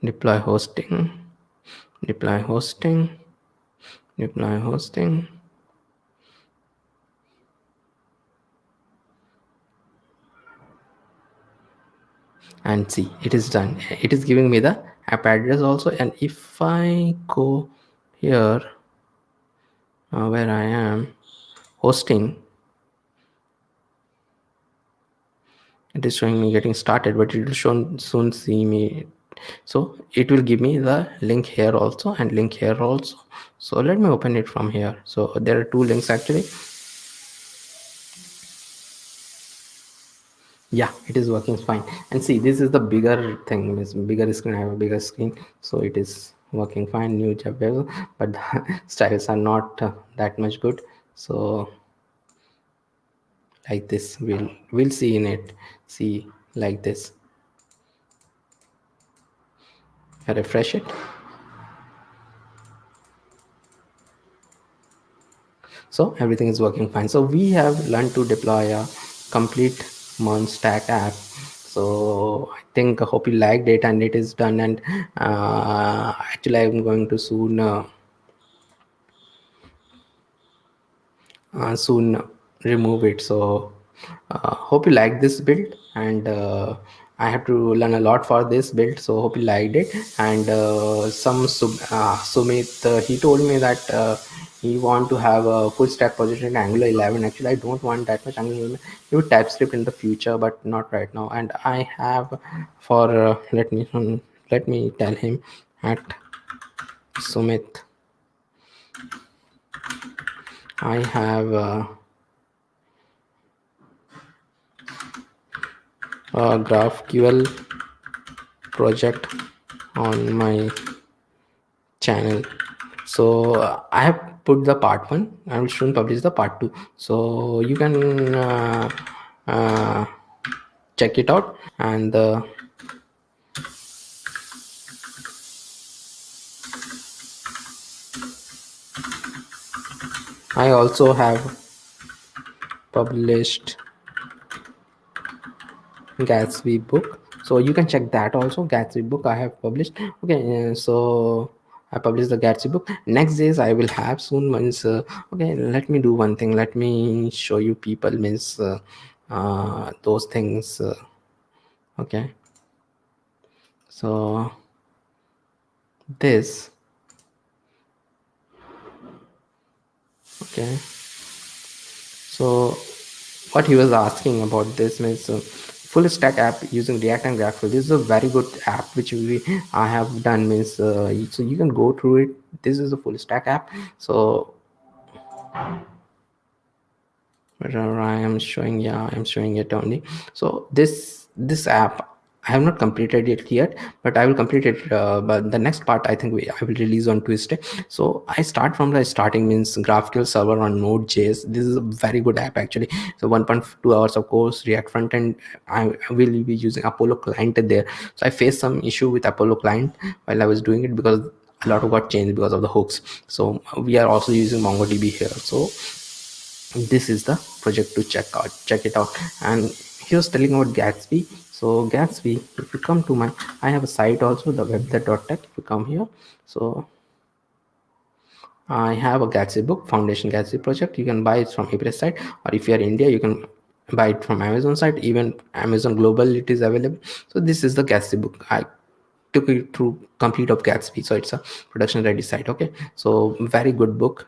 Deploy hosting, deploy hosting, deploy hosting. And see, it is done. It is giving me the app address also. And if I go here where I am hosting, it is showing me getting started, but it will soon see me. So it will give me the link here also and link here also. So let me open it from here. So there are 2 links actually. Yeah, it is working fine. And see, this is the bigger thing, this bigger screen. I have a bigger screen, so it is working fine. New job level, but the styles are not that much good. So like this, we'll see in it. See, like this. I refresh it. So everything is working fine. So we have learned to deploy a complete MERN stack app. So I think, I hope you liked it, and it is done. And actually I'm going to soon remove it. So hope you like this build, and I have to learn a lot for this build, so hope you liked it. And Sumit, he told me that he want to have a full stack project in Angular 11. Actually I don't want that much Angular 11. He would TypeScript in the future, but not right now. And I have for let me tell him at Sumit, I have a GraphQL project on my channel. So I have put the part 1. I will soon publish the part 2, so you can uh, check it out. And I also have published Gatsby book, so you can check that also. Gatsby book I have published. Okay, so I published the Gatsby book. Next days I will have soon means okay, let me do one thing. Let me show you people means those things. Okay, so this, okay, so what he was asking about this means full stack app using React and GraphQL. This is a very good app which I have done means so you can go through it. This is a full stack app. So whether I am showing, yeah, I'm showing it only. So this app I have not completed it yet, but I will complete it. But the next part I think I will release on Tuesday. So I start from the starting means GraphQL server on Node.js. This is a very good app actually. So 1.2 hours of course, React Frontend. I will be using Apollo client there. So I faced some issue with Apollo client while I was doing it because a lot of got changed because of the hooks. So we are also using MongoDB here. So this is the project to check it out. And he was telling about Gatsby. So Gatsby, if you come to my, I have a site also, the web.tech. If you come here, so I have a Gatsby book, Foundation Gatsby project. You can buy it from April site, or if you are in India, you can buy it from Amazon site. Even Amazon global it is available. So this is the Gatsby book. I took it through complete of Gatsby, so it's a production ready site. Okay, so very good book.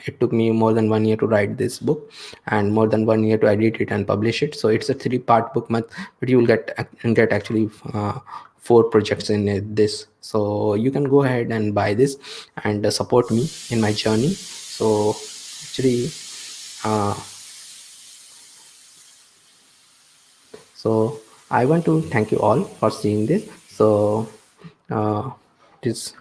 It took me more than 1 year to write this book, and more than 1 year to edit it and publish it. So it's a 3-part book month, but you will get actually 4 projects in this. So you can go ahead and buy this and support me in my journey. So actually uh, so I want to thank you all for seeing this. So it is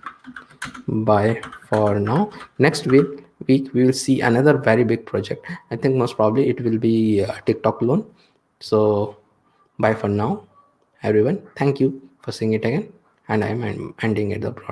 bye for now. Next week we will see another very big project. I think most probably it will be TikTok loan. So bye for now everyone. Thank you for seeing it again, and I'm ending it the